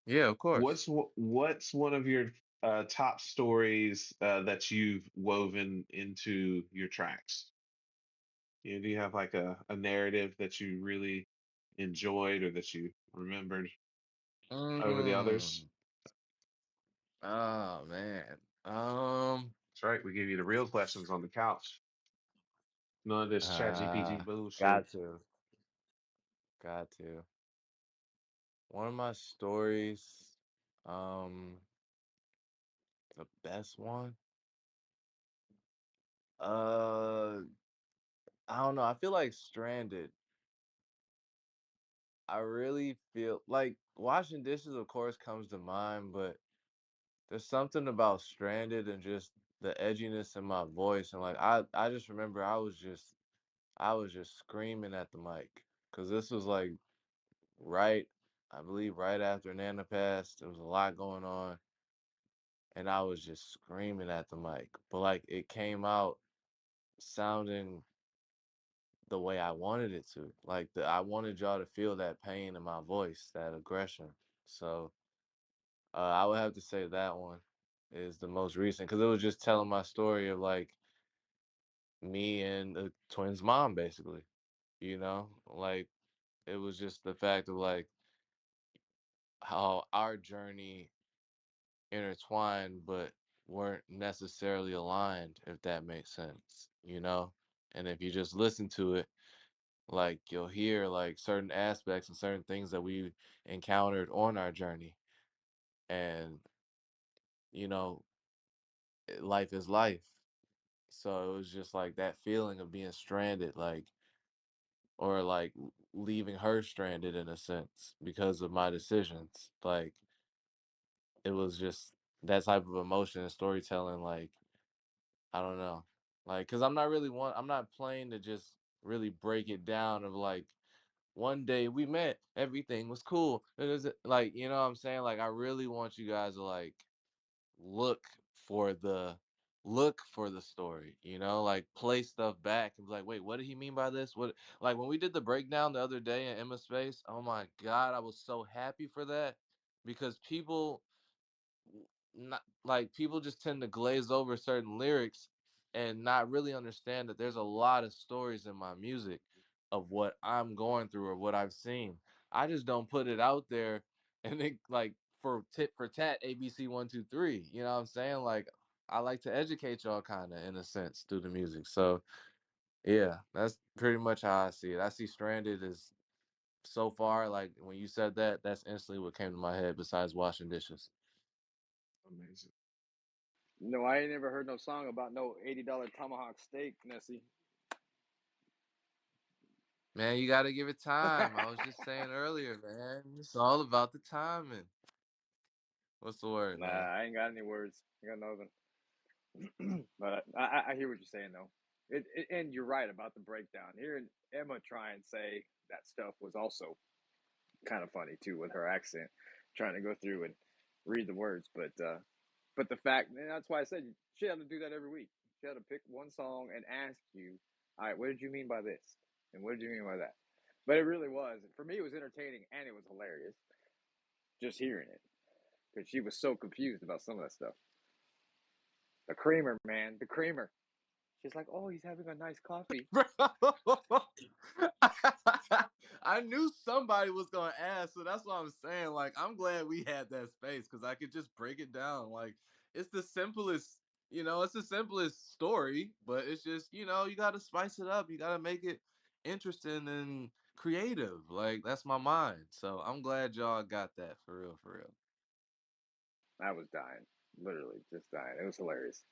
Yeah, of course. What's one of your top stories that you've woven into your tracks? Do you have like a narrative that you really enjoyed or that you remembered over the others? Mm. Oh man. That's right. We give you the real questions on the couch. None of this chat GPT Got bullshit. to. Got to. One of my stories, um, the best one. Uh, I don't know. I feel like Stranded. I really feel like washing dishes, of course, comes to mind, but there's something about Stranded and just the edginess in my voice, and like I just remember I was just screaming at the mic because this was like right, I believe right after Nana passed. There was a lot going on, and I was just screaming at the mic, but like it came out sounding the way I wanted it to. Like I wanted y'all to feel that pain in my voice, that aggression. So I would have to say that one is the most recent because it was just telling my story of like me and the twins' mom, basically. Like it was just the fact of like how our journey intertwined, but weren't necessarily aligned, if that makes sense. And if you just listen to it, like you'll hear like certain aspects and certain things that we encountered on our journey. And, you know, life is life. So it was just like that feeling of being stranded, like, or like leaving her stranded in a sense because of my decisions. Like, it was just that type of emotion and storytelling. Like, I don't know. Like, cause I'm not playing to just really break it down of like, one day we met, everything was cool. It is like, you know what I'm saying? Like, I really want you guys to like look for the look for the story, like play stuff back and be like, wait, what did he mean by this? What, like when we did the breakdown the other day in Emma Space, oh my God, I was so happy for that because not like people just tend to glaze over certain lyrics and not really understand that there's a lot of stories in my music of what I'm going through or what I've seen. I just don't put it out there and then like for tit for tat ABC 1 2 3. You know what I'm saying? Like I like to educate y'all kind of in a sense through the music. So yeah, that's pretty much how I see it. I see Stranded as so far like when you said that, that's instantly what came to my head besides washing dishes. Amazing. No, I ain't never heard no song about no $80 tomahawk steak, Nessie. Man, you got to give it time. I was just saying earlier, man. It's all about the timing. What's the word, Nah, man? I ain't got any words. I got nothing. But I hear what you're saying though. And you're right about the breakdown. Hearing Emma try and say that stuff was also kind of funny too with her accent, trying to go through and read the words. But the fact, and that's why I said she had to do that every week. She had to pick one song and ask you, all right, what did you mean by this? And what did you mean by that? But it really was. For me, it was entertaining and it was hilarious just hearing it because she was so confused about some of that stuff. The creamer, man, the creamer. She's like, oh, he's having a nice coffee. Bro, I knew somebody was gonna ask, so that's what I'm saying. Like, I'm glad we had that space because I could just break it down. Like, it's the simplest, it's the simplest story, but it's just, you gotta spice it up. You gotta make it interesting and creative. Like, that's my mind. So I'm glad y'all got that for real, for real. I was dying, literally just dying. It was hilarious.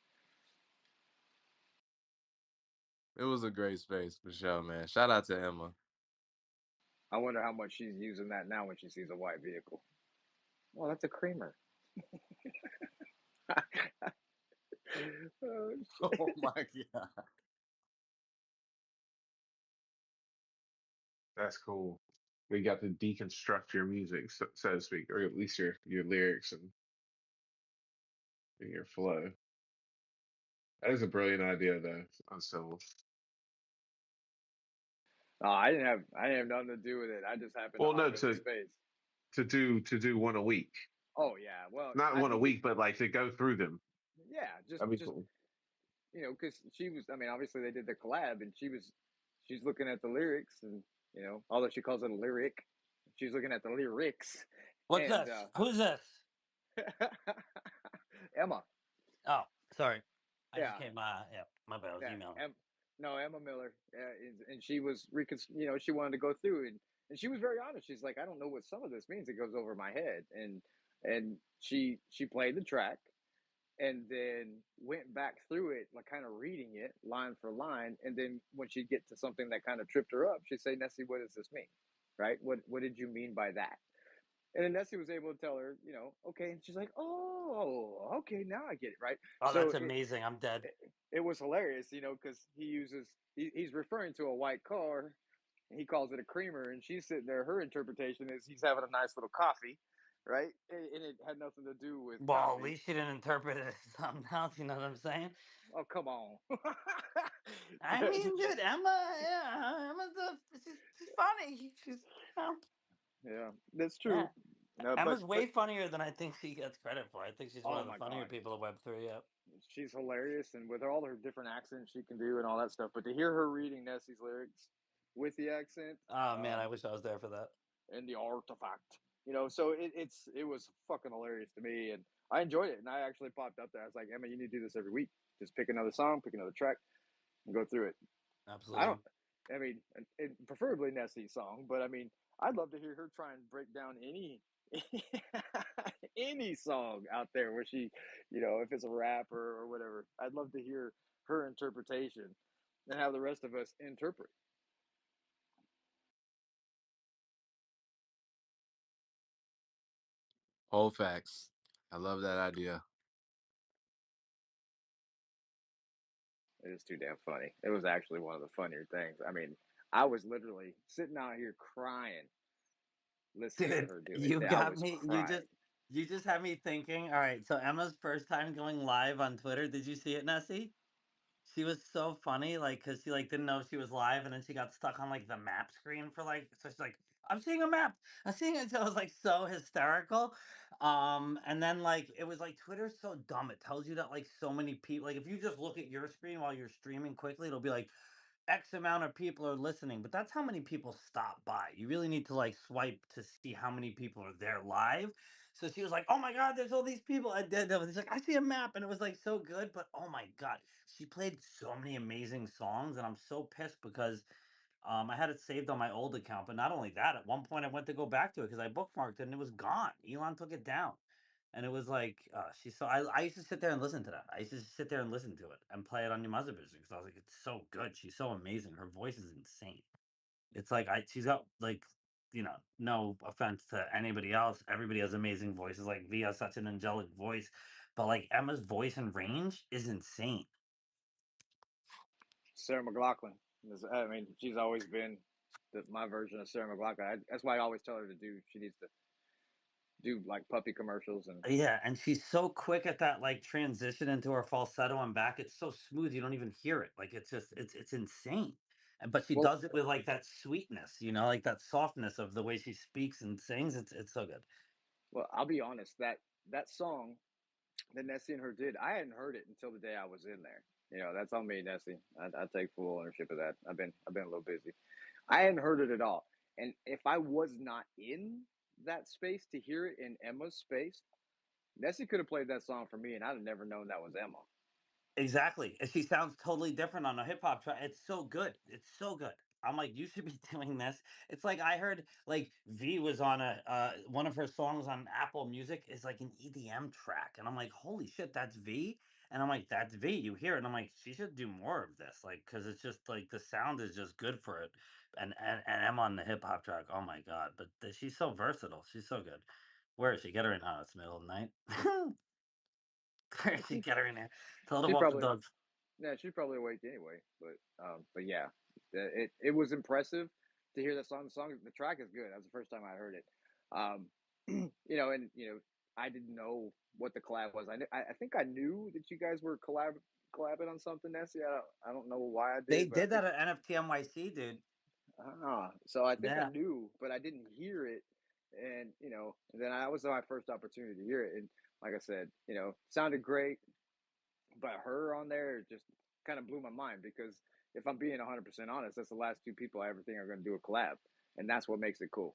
It was a great space for sure, man. Shout out to Emma. I wonder how much she's using that now when she sees a white vehicle. Well, that's a creamer. Oh, Oh my god. That's cool. We got to deconstruct your music, so to speak, or at least your lyrics and your flow. That is a brilliant idea, though. I'm so I didn't have nothing to do with it. I just happened to Well, hop no, in the space. to do one a week, Oh yeah, well, not I one a think it. week, but like to go through them. Yeah, That'd be just cool. because she was. I mean, obviously they did the collab, and she's looking at the lyrics, and although she calls it a lyric, she's looking at the lyrics, What's and this? Who's this? Emma. Oh, sorry. I just Yeah, came. Yeah, my bad. I was yeah. emailing. No, Emma Miller, and she was she wanted to go through and she was very honest. She's like, I don't know what some of this means. It goes over my head, and she played the track and then went back through it, like kind of reading it line for line. And then when she'd get to something that kind of tripped her up, she'd say, Nessie, what does this mean? Right? What did you mean by that? And then Nessie was able to tell her, okay. And she's like, oh, okay, now I get it, right? Oh, So that's amazing. I'm dead. it was hilarious, because he's referring to a white car and he calls it a creamer, and she's sitting there. Her interpretation is he's having a nice little coffee, right? And it had nothing to do with Well, at coffee. least she didn't interpret it as something else. You know what I'm saying? Oh, come on. I mean, dude, Emma, yeah, she's funny. She's, you know, Yeah, that's yeah. true. No, Emma's but way funnier than I think she gets credit for. I think she's one oh of the my funnier god, people of Web3. Yeah. she's hilarious, and with all her different accents she can do and all that stuff. But to hear her reading Nessie's lyrics with the accent, Oh man, I wish I was there for that. and the artifact, so it was fucking hilarious to me, and I enjoyed it. And I actually popped up there. I was like, Emma, you need to do this every week. Just pick another song, pick another track, and go through it. I don't. Absolutely. I mean, preferably Nessie's song, but I mean, I'd love to hear her try and break down any song out there where she, if it's a rap or whatever. I'd love to hear her interpretation and have the rest of us interpret. Whole facts. I love that idea. It is too damn funny. It was actually one of the funnier things. I mean, I was literally sitting out here crying listening to Dude, her do it. you I got was me. crying. You just had me thinking. All right, so Emma's first time going live on Twitter. Did you see it, Nessie? She was so funny, like, cause she, like, didn't know she was live, and then she got stuck on, like, the map screen for, like, so she's like, "I'm seeing a map. I'm seeing it." So it was, like, so hysterical. And then, like, it was like Twitter's so dumb. It tells you that, like, so many people, like, if you just look at your screen while you're streaming quickly, it'll be like X amount of people are listening, but that's how many people stop by. You really need to like swipe to see how many people are there live. So she was like, "Oh my god, there's all these people." I did. She's like, "I see a map," and it was like so good. But oh my god, she played so many amazing songs, and I'm so pissed because I had it saved on my old account. But not only that, at one point I went to go back to it because I bookmarked it and it was gone. Elon took it down. And it was like, she's so I used to sit there and listen to that. I used to sit there and listen to it and play it on your mother music because I was like, it's so good. She's so amazing. Her voice is insane. It's like she's got like, no offense to anybody else. Everybody has amazing voices. Like V has such an angelic voice, but like Emma's voice and range is insane. Sarah McLachlan. I mean, she's always been my version of Sarah McLachlan. That's why I always tell her to do. She needs to do like puppy commercials and. Yeah, and she's so quick at that like transition into her falsetto and back. It's so smooth, you don't even hear it. Like it's just it's insane. But she Well, does it with like that sweetness, like that softness of the way she speaks and sings. It's so good. I'll be honest. That song that Nessie and her did, I hadn't heard it until the day I was in there. That's on me, Nessie. I take full ownership of that. I've been a little busy. I hadn't heard it at all. And if I was not in that space to hear it in Emma's space, Nessie could have played that song for me, and I'd have never known that was Emma. Exactly. And she sounds totally different on a hip hop track. It's so good. It's so good. I'm like, you should be doing this. It's like I heard like V was on a one of her songs on Apple Music is like an EDM track. And I'm like, holy shit, that's V. And I'm like, that's V. You hear it. And I'm like, she should do more of this. Like, cause it's just like the sound is just good for it. And I'm on the hip hop track. Oh my God. But she's so versatile. She's so good. Where is she? Get her in. Oh, it's middle of the night. Where is she? She Get her in here. Tell her to she walk the probably dogs. yeah, she's probably awake anyway. But yeah, it was impressive to hear that song. The track is good. That was the first time I heard it. Um, and I didn't know what the collab was. I think I knew that you guys were collabing on something, Nessie. I don't know why I They did, but I did that think at NFT NYC, dude. So I think I Yeah. knew, but I didn't hear it. And, then I was my first opportunity to hear it. And like I said, sounded great, but her on there just kind of blew my mind because if I'm being 100% honest, that's the last two people I ever think are going to do a collab. And that's what makes it cool.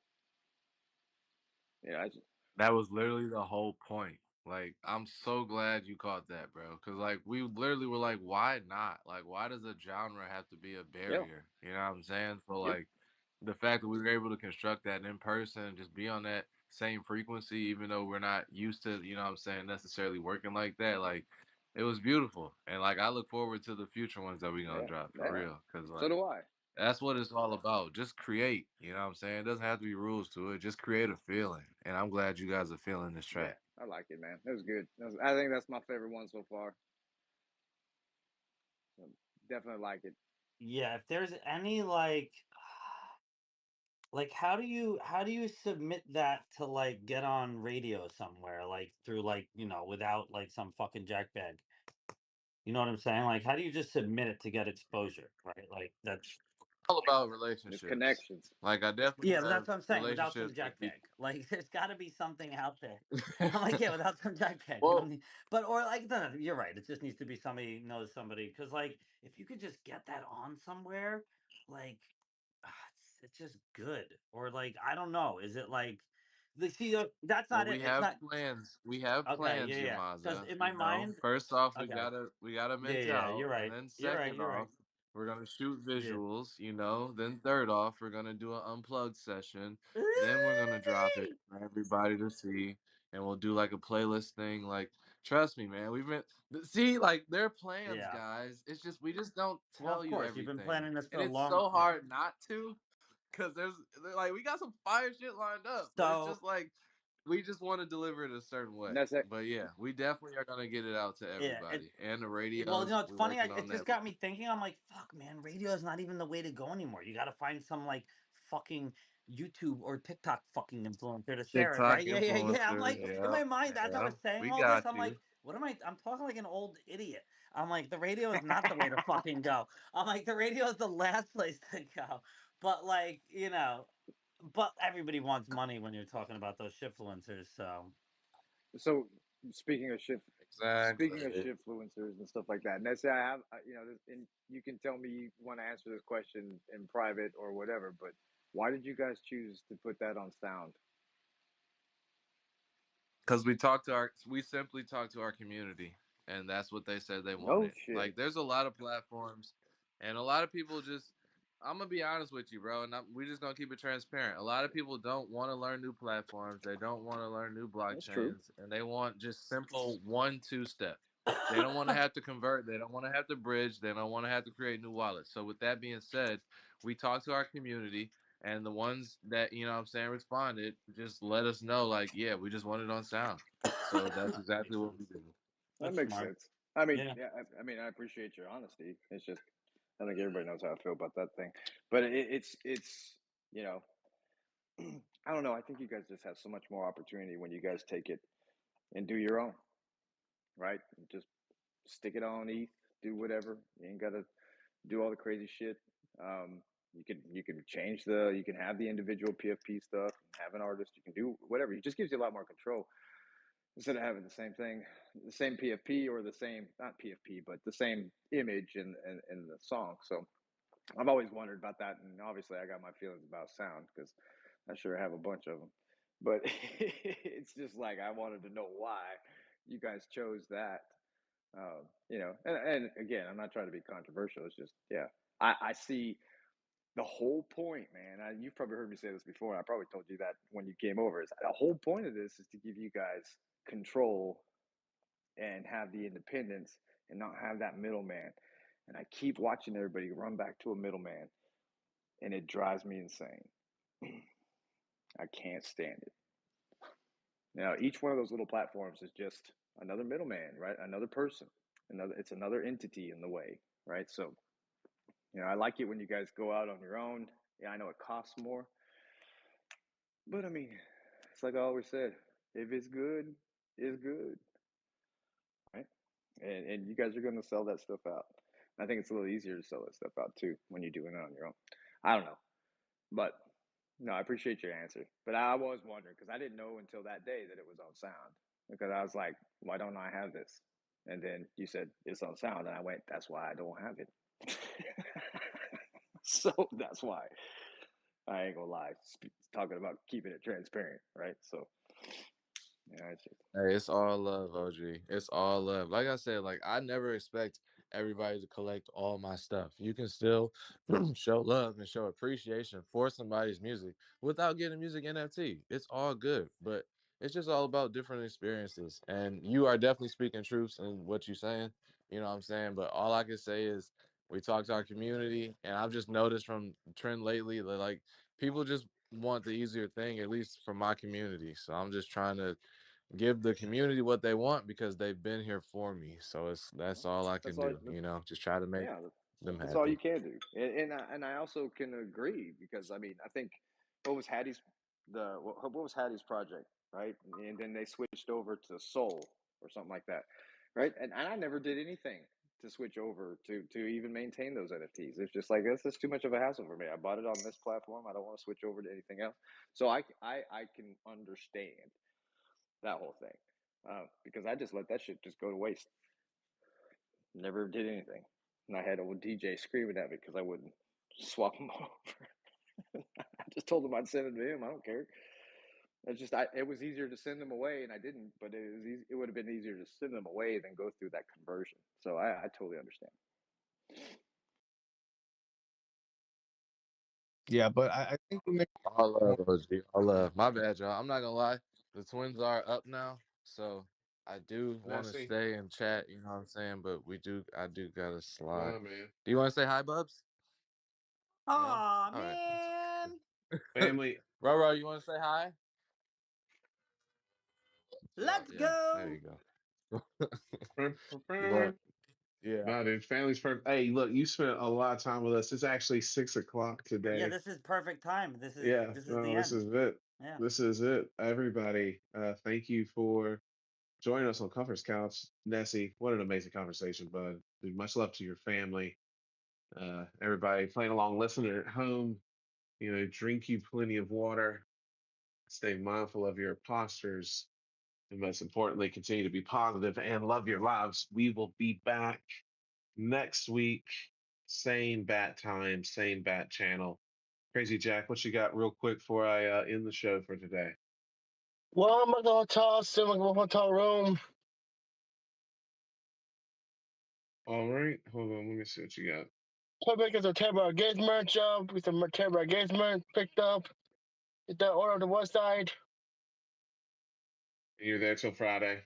I just, That was literally the whole point. Like, I'm so glad you caught that, bro. Because, like, we literally were like, why not? Like, why does a genre have to be a yeah, barrier? You know what I'm saying? So, yep, like, the fact that we were able to construct that in person, just be on that same frequency, even though we're not used to, you know what I'm saying, necessarily working like that, like, it was beautiful. And, like, I look forward to the future ones that we're going yeah, to drop for yeah. real. Because, So like, do I. that's what it's all about. Just create. You know what I'm saying? It doesn't have to be rules to it. Just create a feeling. And I'm glad you guys are feeling this Yeah, track. I like it, man. It was good. I think that's my favorite one so far. So definitely like it. Yeah, if there's any like how do you submit that to like get on radio somewhere like through like, without like some fucking jackbag? You know what I'm saying? Like how do you just submit it to get exposure, right? Like that's All about It's relationships. connections. Like I definitely yeah, but that's have what I'm saying, without some relationships with jack bag. people. Like there's gotta be something out there. I'm like, yeah, without some jack bag. You don't Well, need but or like no, no, you're right. It just needs to be somebody who knows somebody. Cause like if you could just get that on somewhere, like it's just good. Or like I don't know. Is it like the see that's Well, not it. we It's have not plans. We have okay, yeah, plans, yeah. Because Yamaza. in my You know, mind, first off, we okay. gotta Yeah, mint yeah, out, you're and right. then You're right, second you're right. off, we're gonna shoot Yeah. visuals. You know, then third off, we're gonna do an unplugged session. Then we're gonna drop it for everybody to see, and we'll do like a playlist thing. Like, trust me, man. See, like, there are plans, Yeah. guys. It's just we just don't Well, of tell you course, you've been everything, planning this for and a it's long so yeah. hard not to. Cause like we got some fire shit lined up, but it's So just like we just want to deliver it a certain And way. that's it. But yeah, we definitely are gonna get it out to yeah, everybody. And the well, radios, it's we're funny. working It on just that. got me thinking. I'm like, fuck, man, radio is not even the way to go anymore. You got to find some like fucking YouTube or TikTok fucking influencer to share it, TikTok right? Yeah, yeah, yeah. I'm influencer, like, in my mind, yeah, as I yeah. was saying We all this, got I'm like, you. what am I? I'm talking like an old idiot. I'm like, the radio is not the way to fucking go. I'm like, the radio is the last place to go. But like, but everybody wants money when you're talking about those shitfluencers. So So speaking of shift, speaking of Exactly. shitfluencers and stuff like that, and let's say I have, and you can tell me you want to answer this question in private or whatever, but why did you guys choose to put that on sound? Because we simply talk to our community, and that's what they said they No wanted. shit. Like, there's a lot of platforms, and a lot of people just. I'm gonna be honest with you, bro, and we just gonna keep it transparent. A lot of people don't want to learn new platforms. They don't want to learn new That's true. blockchains, and they want just simple 1-2 step. They don't want to have to convert. They don't want to have to bridge. They don't want to have to create new wallets. So with that being said, we talk to our community, and the ones that, you know what I'm saying, responded, just let us know, like, yeah, we just want it on sound. So that's makes exactly what we sense. do. That That's makes smart. sense. I mean, Yeah. yeah, I mean, I appreciate your honesty. It's just, I think everybody knows how I feel about that thing, but it's, you know, I don't know. I think you guys just have so much more opportunity when you guys take it and do your own, right? Just stick it on ETH, do whatever. You ain't gotta do all the crazy shit. You can change you can have the individual PFP stuff, have an artist, you can do whatever. It just gives you a lot more control instead of having the same thing, the same PFP or the same, not PFP, but the same image in the song. So I've always wondered about that, and obviously I got my feelings about sound because I sure have a bunch of them. But it's just like I wanted to know why you guys chose that. And again, I'm not trying to be controversial. It's just, yeah, I see the whole point, man. You've probably heard me say this before. And I probably told you that when you came over. Is the whole point of this is to give you guys control and have the independence and not have that middleman. And I keep watching everybody run back to a middleman, and it drives me insane. I can't stand it. Now, each one of those little platforms is just another middleman, right? Another person, it's another entity in the way, right? So, I like it when you guys go out on your own. Yeah, I know it costs more, but I mean, it's like I always said, if it's good, it's good, right? And you guys are going to sell that stuff out. I think it's a little easier to sell that stuff out too when you're doing it on your own. I don't know. But no, I appreciate your answer. But I was wondering because I didn't know until that day that it was on sound. Because I was like, why don't I have this? And then you said it's on sound, and I went, that's why I don't have it. So that's why I ain't gonna lie. Talking about keeping it transparent, right? So yeah, it's just, Hey, it's all love, OG. It's all love. Like I said, like I never expect everybody to collect all my stuff. You can still show love and show appreciation for somebody's music without getting music NFT. It's all good, but it's just all about different experiences. And you are definitely speaking truths in what you're saying. You know what I'm saying? But all I can say is we talk to our community, and I've just noticed from the trend lately that like people just want the easier thing, at least from my community. So I'm just trying to give the community what they want because they've been here for me. So that's all I that's can all. do, just try to make Yeah, them that's all you happy. can do. And I also can agree because I mean I think what was Hattie's what was Hattie's project, right? And then they switched over to Soul or something like that, right? And I never did anything to switch over to even maintain those NFTs. It's just like this is too much of a hassle for me. I bought it on this platform. I don't want to switch over to anything else. So I can understand that whole thing because I just let that shit just go to waste. Never did anything. And I had old DJ screaming at me because I wouldn't swap them over. I just told him I'd send them to him. I don't care. It's just it was easier to send them away, and I didn't. But it was easy, it would have been easier to send them away than go through that conversion. So I totally understand. Yeah, but I think you make All love, OG. All love. My bad, y'all. I'm not gonna lie. The Twins are up now, so I do want to Nessie, stay and chat. You know what I'm saying? But I do gotta slide. nah, man. Do you want to say hi, Bubs? No. Aw, All right. man. Family, Roro, you want to say hi? Let's Yeah. There you go. go. brr, brr, brr. But yeah. No, dude, family's perfect. Hey, look, you spent a lot of time with us. It's actually 6 o'clock Yeah, today. this is perfect time. Yeah, This is the no, this end. is it. Yeah. This is it. Everybody, thank you for joining us on Conference Couch. Nessie, what an amazing conversation, bud. Dude, much love to your family. Everybody playing along, listening at home. Drink you plenty of water. Stay mindful of your postures. And most importantly, continue to be positive and love your lives. We will be back next week. Same bat time, same bat channel. Crazy Jack, what you got real quick before I end the show for today? Well, I'm gonna toss in my hotel room. All right, hold on. Let me see what you got. Probably get the Terror Gates merch up. Get the Terror Gates merch picked up. Get that order on the website. You're there till Friday.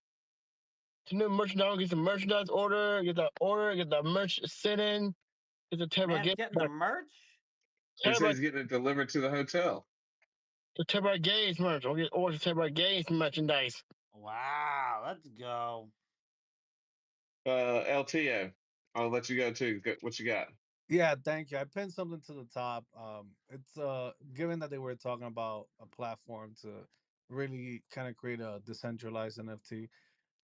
The new merchandise. Get the merchandise order. Get that order. Get that merch sitting. Get the Terror Man's Gates getting the merch. merch. He says Terror he's getting it delivered to the hotel. the Terror Gates merch. I'll get order the Terror Gates merchandise. Wow, let's go. LTO, I'll let you go too. What you got? Yeah, thank you. I pinned something to the top. It's given that they were talking about a platform to really kind of create a decentralized NFT.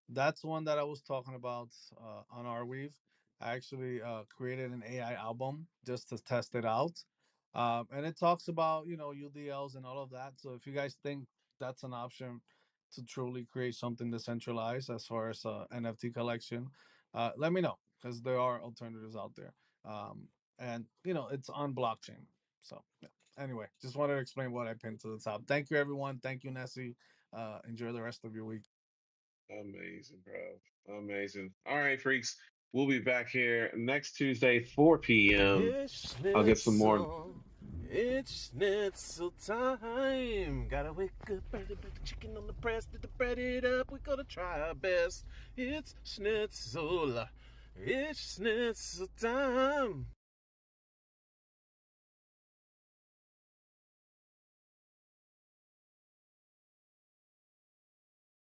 That's one that I was talking about on Arweave. I actually created an AI album just to test it out, and it talks about UDLs and all of that. So if you guys think that's an option to truly create something decentralized as far as NFT collection, let me know because there are alternatives out there, and it's on blockchain. So yeah. Anyway, just wanted to explain what I pinned to the top. Thank you, everyone. Thank you, Nessie. Enjoy the rest of your week. Amazing, bro. Amazing. All right, freaks. We'll be back here next Tuesday, 4 p.m. It's I'll get some more. schnitzel. It's schnitzel time. Gotta wake up early, put the chicken on the press, get the bread it up. We gotta try our best. It's schnitzel. It's schnitzel time.